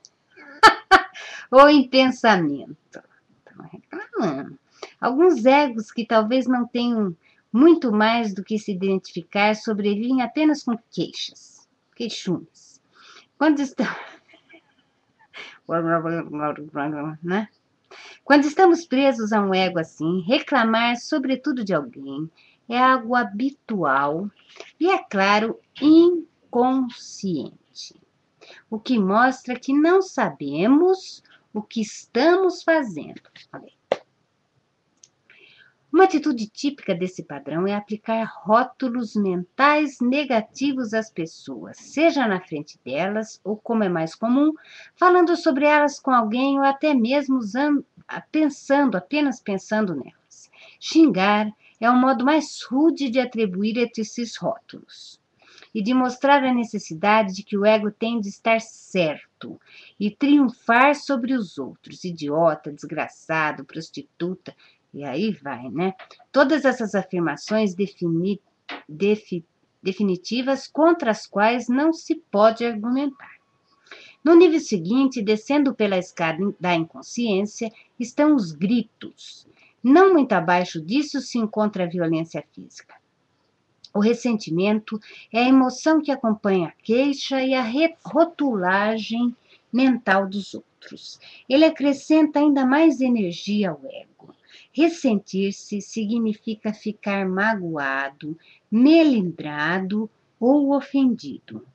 ou em pensamento. Estão reclamando. Alguns egos que talvez não tenham muito mais do que se identificar sobrevivem apenas com queixas, queixumes. Quando estão... né? Quando estamos presos a um ego assim, reclamar sobretudo de alguém é algo habitual e, é claro, inconsciente. O que mostra que não sabemos o que estamos fazendo. Uma atitude típica desse padrão é aplicar rótulos mentais negativos às pessoas, seja na frente delas ou, como é mais comum, falando sobre elas com alguém ou até mesmo apenas pensando nelas. Xingar é o modo mais rude de atribuir esses rótulos e de mostrar a necessidade de que o ego tem de estar certo e triunfar sobre os outros, idiota, desgraçado, prostituta, e aí vai, né? Todas essas afirmações definitivas contra as quais não se pode argumentar. No nível seguinte, descendo pela escada da inconsciência, estão os gritos. Não muito abaixo disso se encontra a violência física. O ressentimento é a emoção que acompanha a queixa e a rotulagem mental dos outros. Ele acrescenta ainda mais energia ao ego. Ressentir-se significa ficar magoado, melindrado ou ofendido.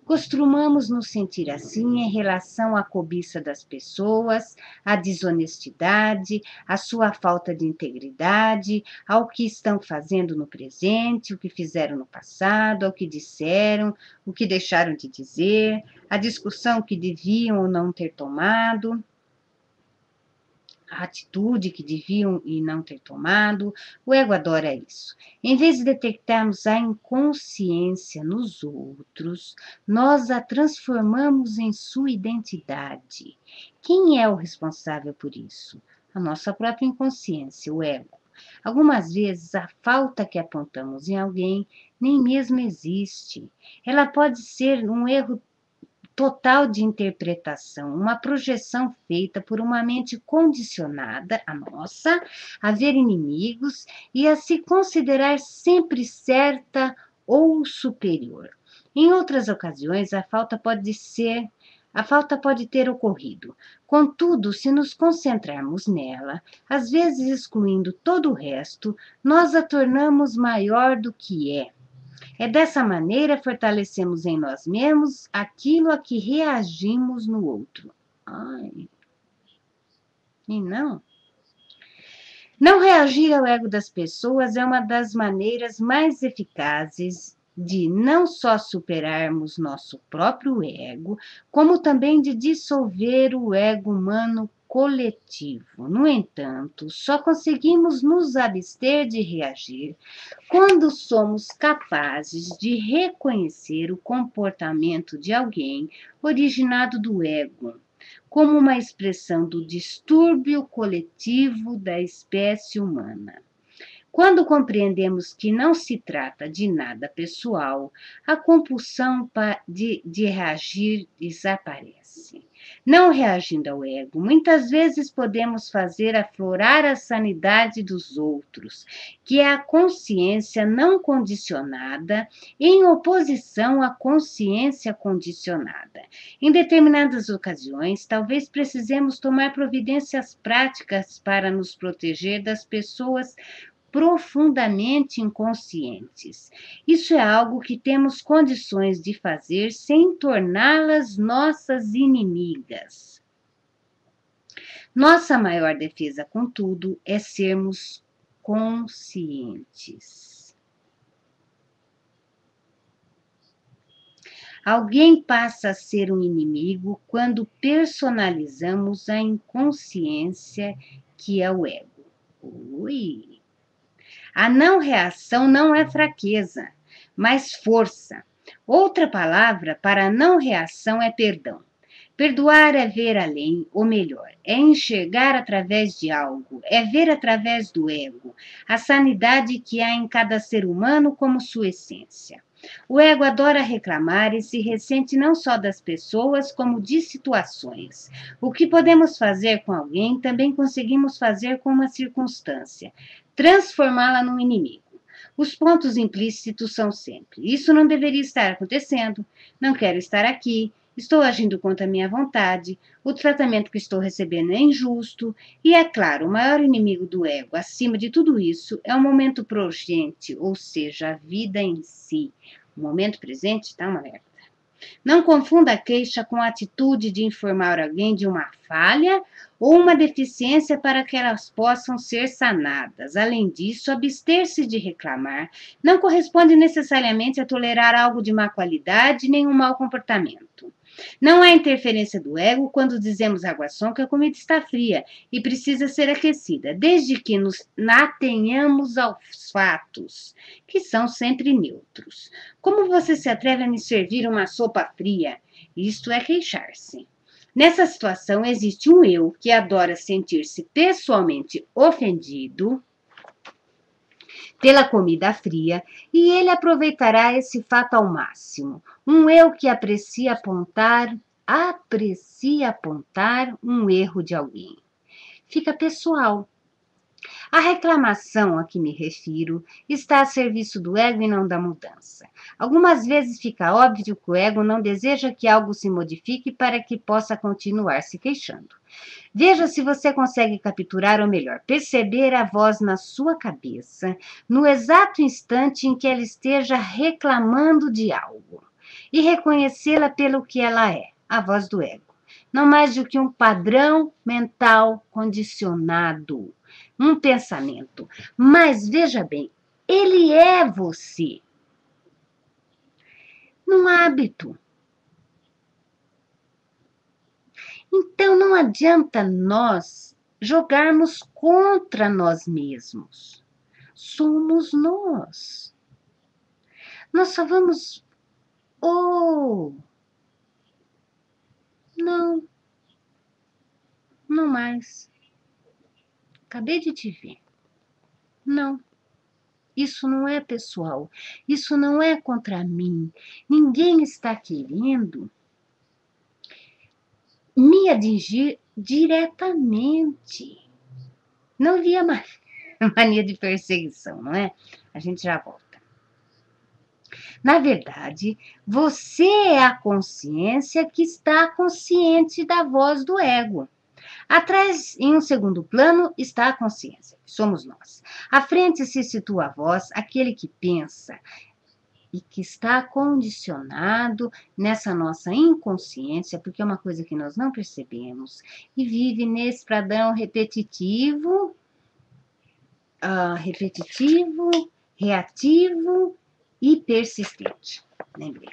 Costumamos nos sentir assim em relação à cobiça das pessoas, à desonestidade, à sua falta de integridade, ao que estão fazendo no presente, o que fizeram no passado, ao que disseram, o que deixaram de dizer, a discussão que deviam ou não ter tomado, a atitude que deviam e não ter tomado. O ego adora isso. Em vez de detectarmos a inconsciência nos outros, nós a transformamos em sua identidade. Quem é o responsável por isso? A nossa própria inconsciência, o ego. Algumas vezes a falta que apontamos em alguém nem mesmo existe. Ela pode ser um erro total de interpretação, uma projeção feita por uma mente condicionada, a nossa, a ver inimigos e a se considerar sempre certa ou superior. Em outras ocasiões, a falta pode ter ocorrido. Contudo, se nos concentrarmos nela, às vezes excluindo todo o resto, nós a tornamos maior do que é. É dessa maneira fortalecemos em nós mesmos aquilo a que reagimos no outro. Ai, e não. Não reagir ao ego das pessoas é uma das maneiras mais eficazes de não só superarmos nosso próprio ego, como também de dissolver o ego humano coletivo. No entanto, só conseguimos nos abster de reagir quando somos capazes de reconhecer o comportamento de alguém originado do ego, como uma expressão do distúrbio coletivo da espécie humana. Quando compreendemos que não se trata de nada pessoal, a compulsão de reagir desaparece. Não reagindo ao ego, muitas vezes podemos fazer aflorar a sanidade dos outros, que é a consciência não condicionada, em oposição à consciência condicionada. Em determinadas ocasiões, talvez precisemos tomar providências práticas para nos proteger das pessoas profundamente inconscientes. Isso é algo que temos condições de fazer sem torná-las nossas inimigas. Nossa maior defesa, contudo, é sermos conscientes. Alguém passa a ser um inimigo quando personalizamos a inconsciência que é o ego. Ui! A não reação não é fraqueza, mas força. Outra palavra para não reação é perdão. Perdoar é ver além, ou melhor, é enxergar através de algo, é ver através do ego, a sanidade que há em cada ser humano como sua essência. O ego adora reclamar e se ressente não só das pessoas, como de situações. O que podemos fazer com alguém, também conseguimos fazer com uma circunstância, transformá-la num inimigo. Os pontos implícitos são sempre: isso não deveria estar acontecendo, não quero estar aqui, estou agindo contra a minha vontade, o tratamento que estou recebendo é injusto, e é claro, o maior inimigo do ego, acima de tudo isso, é o momento presente, ou seja, a vida em si. O momento presente está uma merda. Não confunda a queixa com a atitude de informar alguém de uma falha ou uma deficiência para que elas possam ser sanadas. Além disso, abster-se de reclamar não corresponde necessariamente a tolerar algo de má qualidade nem um mau comportamento. Não há interferência do ego quando dizemos à garçom que a comida está fria e precisa ser aquecida, desde que nos atenhamos aos fatos, que são sempre neutros. Como você se atreve a me servir uma sopa fria? Isto é queixar-se. Nessa situação, existe um eu que adora sentir-se pessoalmente ofendido pela comida fria, e ele aproveitará esse fato ao máximo. Um eu que aprecia apontar um erro de alguém. Fica pessoal. A reclamação a que me refiro está a serviço do ego e não da mudança. Algumas vezes fica óbvio que o ego não deseja que algo se modifique para que possa continuar se queixando. Veja se você consegue capturar, ou melhor, perceber a voz na sua cabeça no exato instante em que ela esteja reclamando de algo e reconhecê-la pelo que ela é, a voz do ego. Não mais do que um padrão mental condicionado, um pensamento. Mas veja bem, ele é você. Num hábito. Então não adianta nós jogarmos contra nós mesmos. Somos nós. Nós só vamos. Oh, não, não mais. acabei de te ver. Não, isso não é pessoal, isso não é contra mim. Ninguém está querendo me atingir diretamente. Não via mania de perseguição, não é? A gente já volta. Na verdade, você é a consciência que está consciente da voz do ego. Atrás, em um segundo plano, está a consciência, que somos nós. À frente se situa a voz, aquele que pensa e que está condicionado nessa nossa inconsciência, porque é uma coisa que nós não percebemos, e vive nesse padrão repetitivo, reativo e persistente. Lembrei.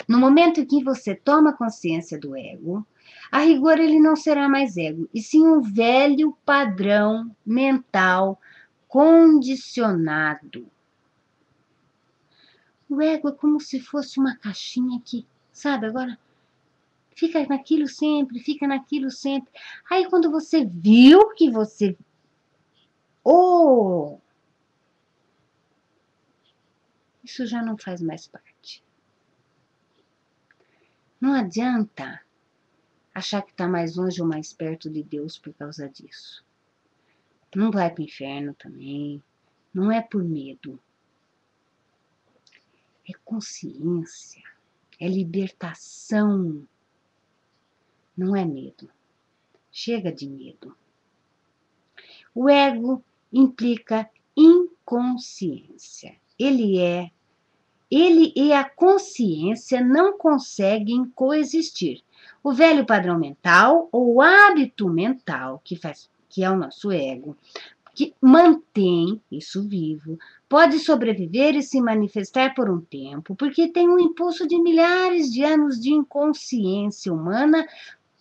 No momento em que você toma consciência do ego, a rigor ele não será mais ego, e sim um velho padrão mental condicionado. O ego é como se fosse uma caixinha que, sabe, agora fica naquilo sempre, fica naquilo sempre. Aí quando você viu que você... Oh! Isso já não faz mais parte. Não adianta achar que está mais longe ou mais perto de Deus por causa disso. Não vai para o inferno também. Não é por medo. É consciência. É libertação. Não é medo. Chega de medo. O ego implica inconsciência. Ele e a consciência não conseguem coexistir. O velho padrão mental ou hábito mental que é o nosso ego, que mantém isso vivo, pode sobreviver e se manifestar por um tempo, porque tem um impulso de milhares de anos de inconsciência humana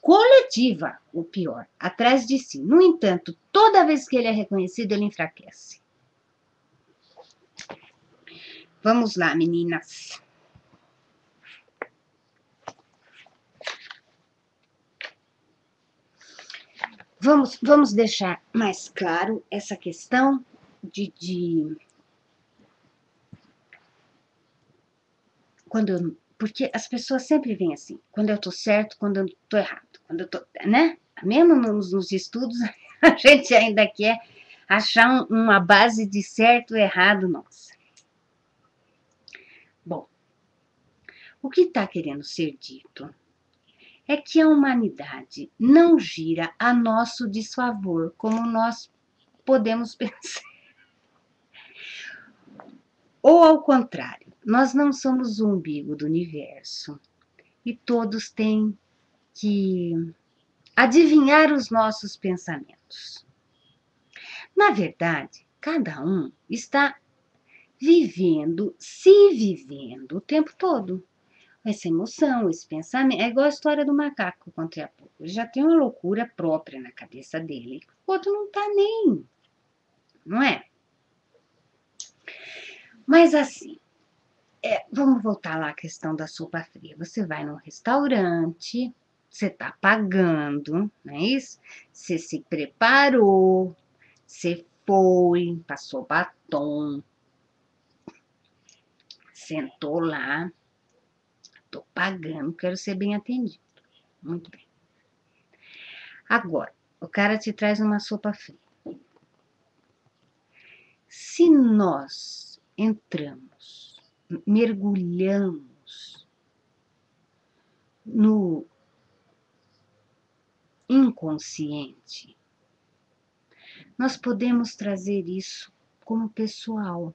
coletiva, o pior, atrás de si. No entanto, toda vez que ele é reconhecido, ele enfraquece. Vamos lá, meninas. Vamos deixar mais claro essa questão porque as pessoas sempre vêm assim, quando eu tô certo, quando eu tô errado, quando eu tô, né? Mesmo nos estudos, a gente ainda quer achar uma base de certo e errado nossa. Bom, o que está querendo ser dito é que a humanidade não gira a nosso desfavor, como nós podemos pensar. Ou ao contrário, nós não somos o umbigo do universo e todos têm que adivinhar os nossos pensamentos. Na verdade, cada um está se vivendo o tempo todo. Essa emoção, esse pensamento, é igual a história do macaco que eu contei há pouco. Ele já tem uma loucura própria na cabeça dele, o outro não está nem, não é? Mas assim, vamos voltar lá à questão da sopa fria. Você vai num restaurante, você está pagando, não é isso? Você se preparou, você foi, passou batom, sentou lá, estou pagando, quero ser bem atendido. Muito bem. Agora, o cara te traz uma sopa fria. Se nós entramos, mergulhamos no inconsciente, nós podemos trazer isso como pessoal.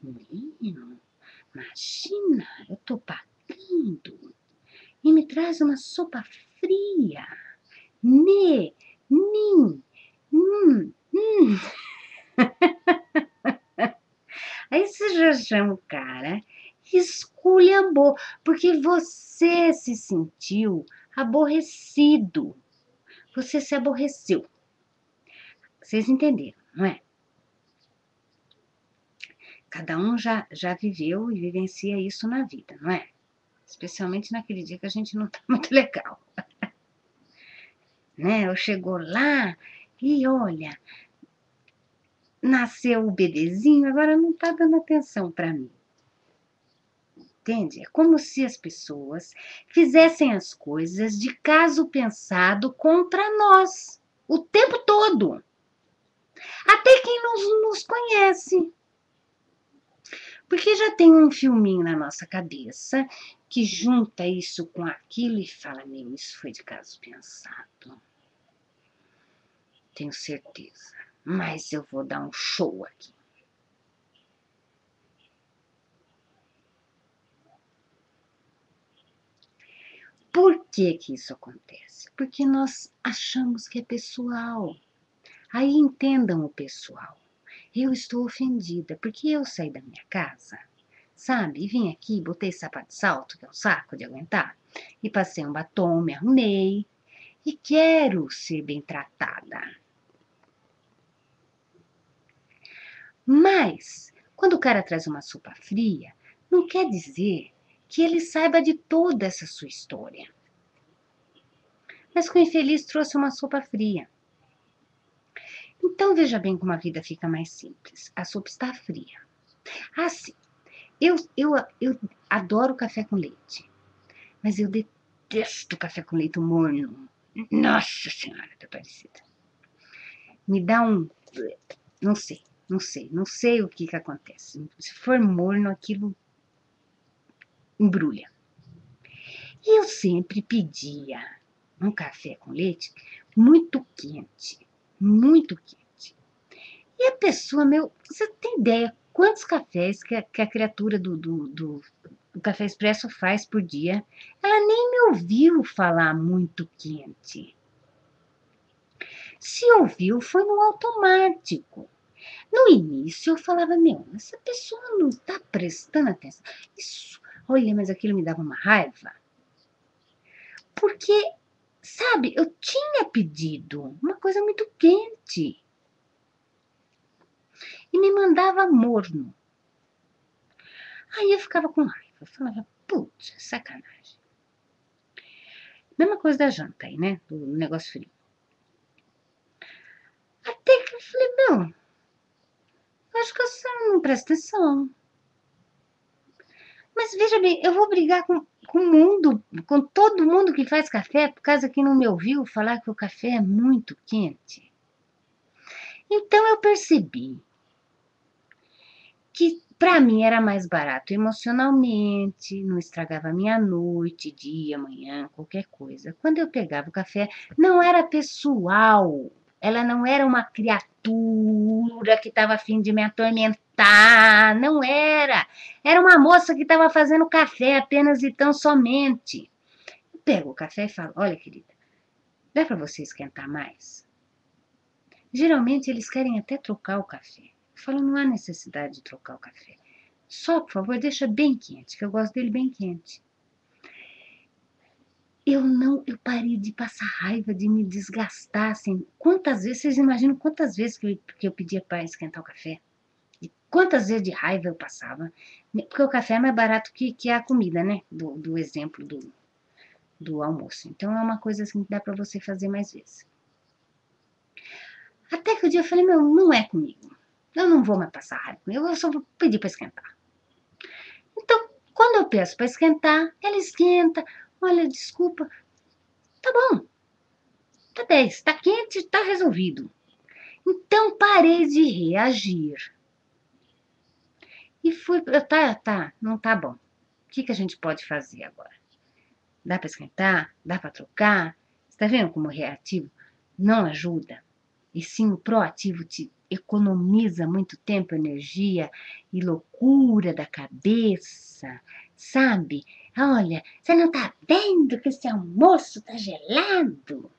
Menino, imagina, eu tô pagando e me traz uma sopa fria. Né, nin, hum. Aí você já chama o cara e esculhambou, porque você se sentiu aborrecido. Você se aborreceu. Vocês entenderam, não é? Cada um já viveu e vivencia isso na vida, não é? Especialmente naquele dia que a gente não tá muito legal. né? Ou chegou lá e olha, nasceu o bebezinho, agora não está dando atenção para mim. Entende? É como se as pessoas fizessem as coisas de caso pensado contra nós, o tempo todo. Até quem nos conhece. Porque já tem um filminho na nossa cabeça que junta isso com aquilo e fala, meu, isso foi de caso pensado. Tenho certeza. Mas eu vou dar um show aqui. Por que que isso acontece? Porque nós achamos que é pessoal. Aí entendam o pessoal. Eu estou ofendida porque eu saí da minha casa, sabe? E vim aqui, botei sapato de salto, que é um saco de aguentar, e passei um batom, me arrumei e quero ser bem tratada. Mas, quando o cara traz uma sopa fria, não quer dizer que ele saiba de toda essa sua história. Mas que o infeliz trouxe uma sopa fria. Então veja bem como a vida fica mais simples. A sopa está fria. Assim, eu adoro café com leite, mas eu detesto café com leite morno. Nossa Senhora, tá parecida. Me dá um. Não sei o que acontece. Se for morno, aquilo embrulha. E eu sempre pedia um café com leite muito quente, muito quente. E a pessoa, meu, você tem ideia quantos cafés que a criatura do Café Expresso faz por dia? Ela nem me ouviu falar muito quente. Se ouviu, foi no automático. No início eu falava, meu, essa pessoa não está prestando atenção. Isso, olha, mas aquilo me dava uma raiva. Porque, sabe, eu tinha pedido uma coisa muito quente. E me mandava morno. Aí eu ficava com raiva. Eu falava, putz, sacanagem. Mesma coisa da janta aí, né? Do negócio frio. Até que eu falei, meu, acho que a senhora não presta atenção. Mas veja bem, eu vou brigar com o mundo, com todo mundo que faz café, por causa que não me ouviu falar que o café é muito quente. Então eu percebi que para mim era mais barato emocionalmente, não estragava minha noite, dia, manhã, qualquer coisa. Quando eu pegava o café, não era pessoal, ela não era uma criatura que estava a fim de me atormentar, não era. Era uma moça que estava fazendo café apenas e tão somente. Eu pego o café e falo, olha querida, dá para você esquentar mais? Geralmente eles querem até trocar o café. Eu falo, não há necessidade de trocar o café. Só, por favor, deixa bem quente, que eu gosto dele bem quente. Eu parei de passar raiva, de me desgastar, assim. Quantas vezes, vocês imaginam quantas vezes que eu pedia para esquentar o café? E quantas vezes de raiva eu passava? Porque o café é mais barato que a comida, né? Do exemplo do almoço. Então é uma coisa assim que dá para você fazer mais vezes. Até que o dia eu falei, meu, não é comigo. Eu não vou mais passar raiva. Eu só vou pedir para esquentar. Então, quando eu peço para esquentar, ela esquenta. Olha, desculpa. Tá bom. Tá 10. Tá quente, tá resolvido. Então, parei de reagir. E fui. Tá, não tá bom. O que a gente pode fazer agora? Dá para esquentar? Dá para trocar? Você tá vendo como o reativo não ajuda? E sim, o proativo te economiza muito tempo, energia e loucura da cabeça, sabe? Olha, você não tá vendo que esse almoço tá gelado?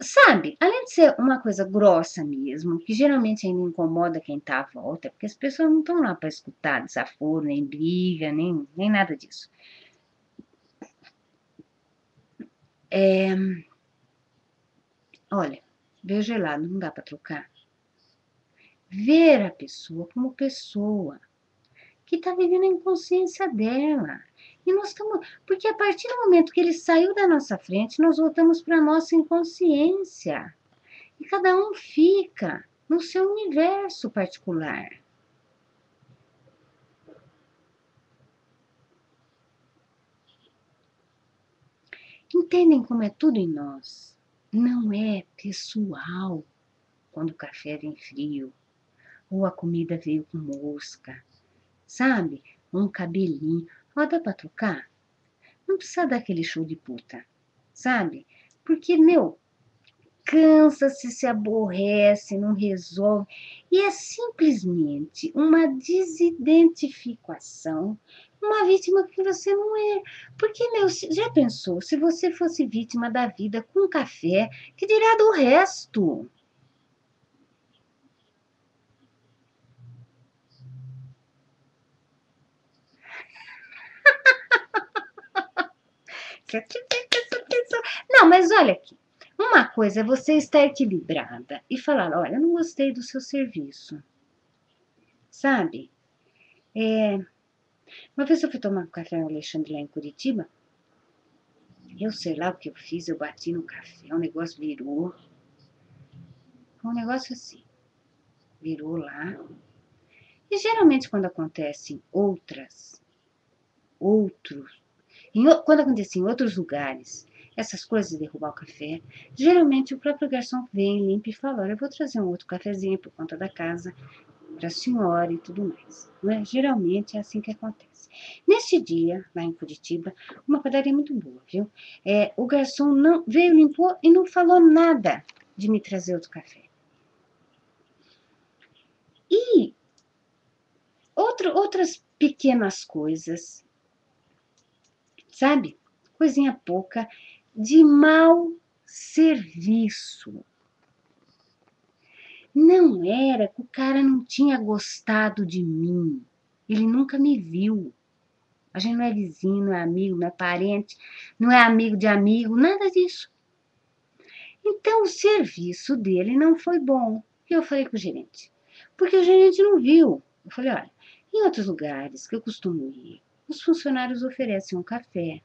Sabe, além de ser uma coisa grossa mesmo, que geralmente ainda incomoda quem tá à volta, porque as pessoas não estão lá para escutar desaforo, nem briga, nem nada disso. Olha, veio gelado, não dá para trocar. Ver a pessoa como pessoa que está vivendo a inconsciência dela. E nós estamos. Porque a partir do momento que ele saiu da nossa frente, nós voltamos para a nossa inconsciência. E cada um fica no seu universo particular. Entendem como é tudo em nós? Não é pessoal quando o café vem frio, ou a comida veio com mosca, sabe? Um cabelinho. Ó, dá pra trocar? Não precisa dar aquele show de puta, sabe? Porque, meu, cansa-se, se aborrece, não resolve. E é simplesmente uma desidentificação, uma vítima que você não é. Porque, meu, já pensou, se você fosse vítima da vida com café, que dirá do resto? Se eu tiver essa pessoa. Não, mas olha aqui. Uma coisa é você estar equilibrada e falar: olha, eu não gostei do seu serviço, sabe? É, uma vez eu fui tomar um café no Alexandre lá em Curitiba, eu sei lá o que eu fiz, eu bati no café, o negócio virou. Um negócio assim, virou lá. E geralmente quando acontecem outros, quando acontece em outros lugares, essas coisas de derrubar o café, geralmente o próprio garçom vem, limpa e fala: olha, eu vou trazer um outro cafezinho por conta da casa, para a senhora e tudo mais. Não é? Geralmente é assim que acontece. Nesse dia, lá em Curitiba, uma padaria muito boa, viu? O garçom não veio, limpou e não falou nada de me trazer outro café. E outras pequenas coisas, sabe? Coisinha pouca, de mau serviço. Não era que o cara não tinha gostado de mim. Ele nunca me viu. A gente não é vizinho, não é amigo, não é parente, não é amigo de amigo, nada disso. Então o serviço dele não foi bom. E eu falei com o gerente. Porque o gerente não viu. Eu falei: olha, em outros lugares que eu costumo ir, os funcionários oferecem um café.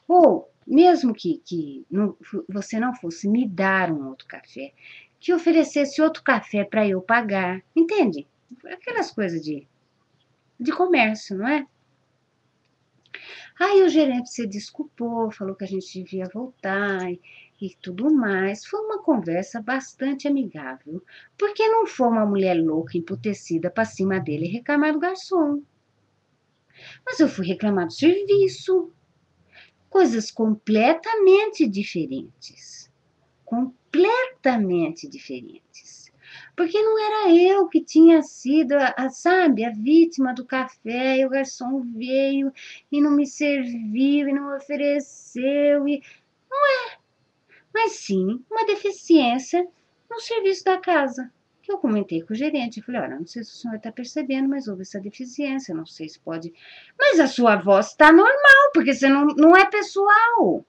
Ou, mesmo que não, você não fosse me dar um outro café, que oferecesse outro café para eu pagar. Entende? Aquelas coisas de comércio, não é? Aí o gerente se desculpou, falou que a gente devia voltar e tudo mais. Foi uma conversa bastante amigável, porque não foi uma mulher louca, emputecida para cima dele e reclamar do garçom. Mas eu fui reclamar do serviço, coisas completamente diferentes. Completamente diferentes. Porque não era eu que tinha sido, sabe, a vítima do café, e o garçom veio e não me serviu e não ofereceu, mas sim uma deficiência no serviço da casa. Que eu comentei com o gerente, eu falei: olha, não sei se o senhor está percebendo, mas houve essa deficiência, não sei se pode. Mas a sua voz está normal, porque você não é pessoal.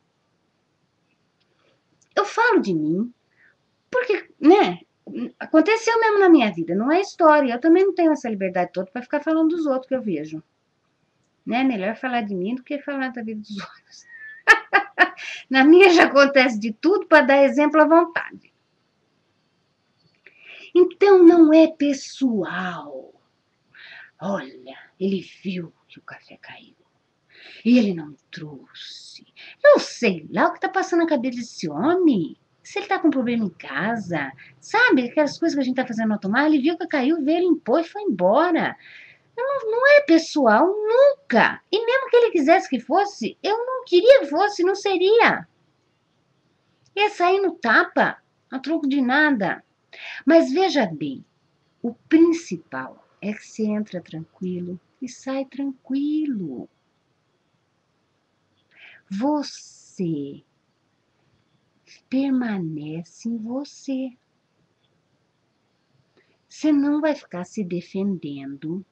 Eu falo de mim, porque, né? Aconteceu mesmo na minha vida, não é história. Eu também não tenho essa liberdade toda para ficar falando dos outros que eu vejo. Né? Melhor falar de mim do que falar da vida dos outros. Na minha já acontece de tudo para dar exemplo à vontade. Então não é pessoal. Olha, ele viu que o café caiu. E ele não me trouxe. Eu sei lá o que está passando na cabeça desse homem. Se ele está com problema em casa, sabe? Aquelas coisas que a gente está fazendo no automático, ele viu que caiu, veio, limpou e foi embora. Não é pessoal, nunca. E mesmo que ele quisesse que fosse, eu não queria que fosse, não seria. Ia sair no tapa, a troco de nada. Mas veja bem, o principal é que você entra tranquilo e sai tranquilo. Você permanece em você. Você não vai ficar se defendendo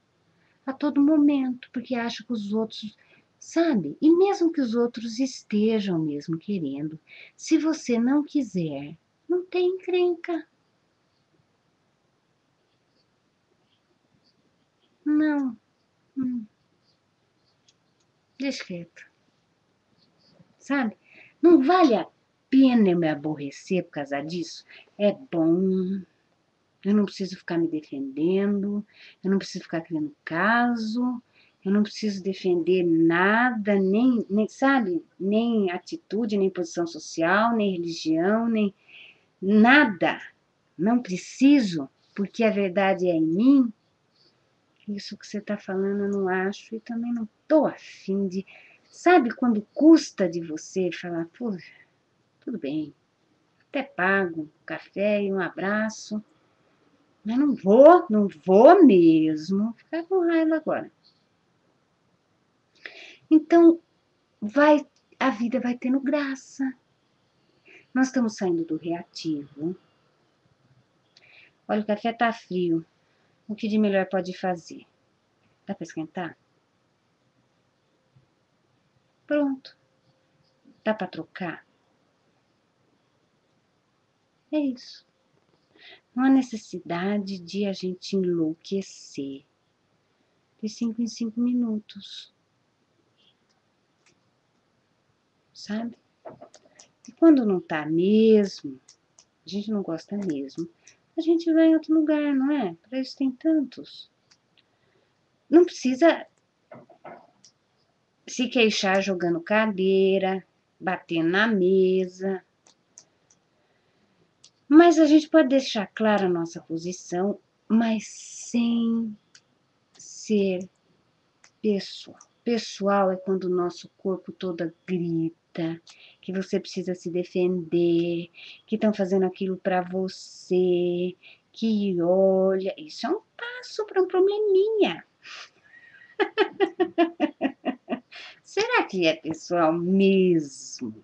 a todo momento, porque acha que os outros, sabe? E mesmo que os outros estejam mesmo querendo, se você não quiser, não tem encrenca. Não. Hum. Deixa quieto, sabe? Não vale a pena eu me aborrecer por causa disso. É bom, eu não preciso ficar me defendendo, eu não preciso ficar criando caso, eu não preciso defender nada, nem sabe? Nem atitude, nem posição social, nem religião, nem nada. Não preciso, porque a verdade é em mim. Isso que você está falando eu não acho e também não estou afim de... Sabe quando custa de você falar, pô, tudo bem, até pago um café e um abraço, mas não vou mesmo ficar com raiva agora. Então, a vida vai tendo graça. Nós estamos saindo do reativo. Olha, o café está frio. O que de melhor pode fazer? Dá para esquentar? Pronto. Dá para trocar? É isso. Não há necessidade de a gente enlouquecer. De 5 em 5 minutos. Sabe? E quando não tá mesmo, a gente não gosta mesmo, a gente vai em outro lugar, não é? Para isso tem tantos. Não precisa se queixar jogando cadeira, batendo na mesa. Mas a gente pode deixar clara a nossa posição, mas sem ser pessoal. Pessoal é quando o nosso corpo todo grita, que você precisa se defender, que estão fazendo aquilo para você, que olha, isso é um passo para um probleminha. Será que é pessoal mesmo?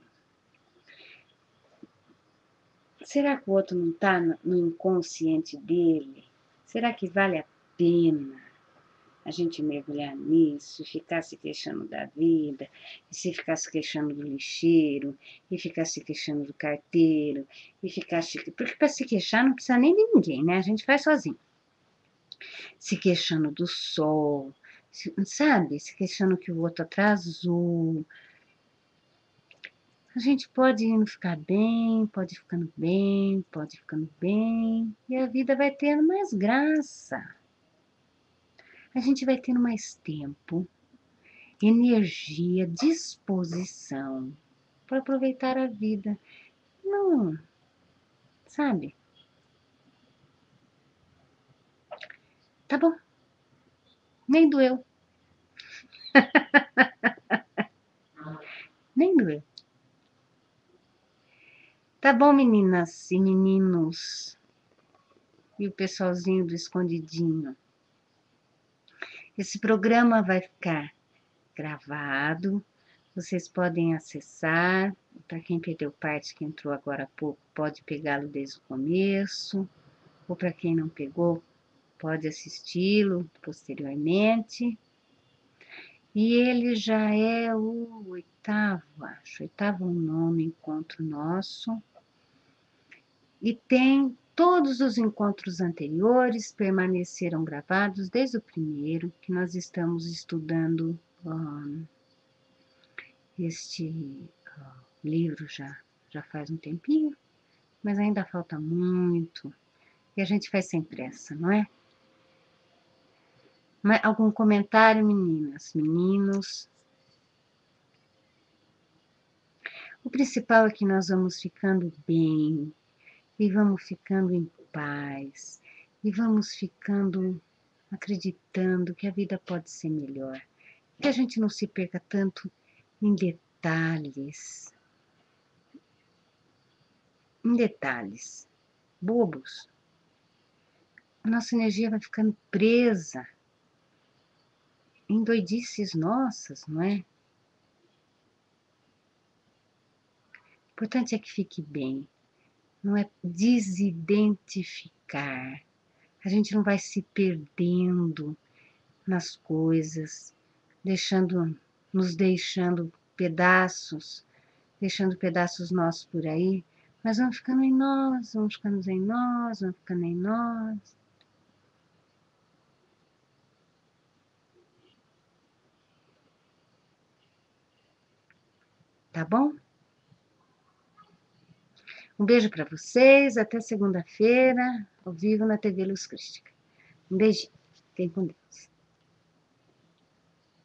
Será que o outro não está no inconsciente dele? Será que vale a pena a gente mergulhar nisso, e ficar se queixando da vida, e se ficar se queixando do lixeiro, e ficar se queixando do carteiro, e ficar porque para se queixar não precisa nem de ninguém, né? A gente faz sozinho. Se queixando do sol, sabe? Se queixando que o outro atrasou. A gente pode indo ficar bem, pode ficando bem, pode ficando bem, e a vida vai tendo mais graça. A gente vai tendo mais tempo, energia, disposição para aproveitar a vida. Não, sabe? Tá bom, nem doeu. Nem doeu. Tá bom, meninas e meninos. E o pessoalzinho do escondidinho. Esse programa vai ficar gravado. Vocês podem acessar. Para quem perdeu parte, que entrou agora há pouco, pode pegá-lo desde o começo. Ou para quem não pegou, pode assisti-lo posteriormente. E ele já é o oitavo, acho, oitavo ou nono encontro nosso. E tem todos os encontros anteriores, permaneceram gravados desde o primeiro, que nós estamos estudando este livro já faz um tempinho, mas ainda falta muito. E a gente faz sem pressa, não é? Mas algum comentário, meninas, meninos? O principal é que nós vamos ficando bem, e vamos ficando em paz, e vamos ficando acreditando que a vida pode ser melhor, que a gente não se perca tanto em detalhes bobos. A nossa energia vai ficando presa em doidices nossas, não é? O importante é que fique bem, não é desidentificar. A gente não vai se perdendo nas coisas, nos deixando pedaços nossos por aí, mas vamos ficando em nós, vamos ficando em nós, vamos ficando em nós. tá bom? Um beijo para vocês, até segunda-feira, ao vivo na TV Luz Crística. Um beijinho, fiquem com Deus.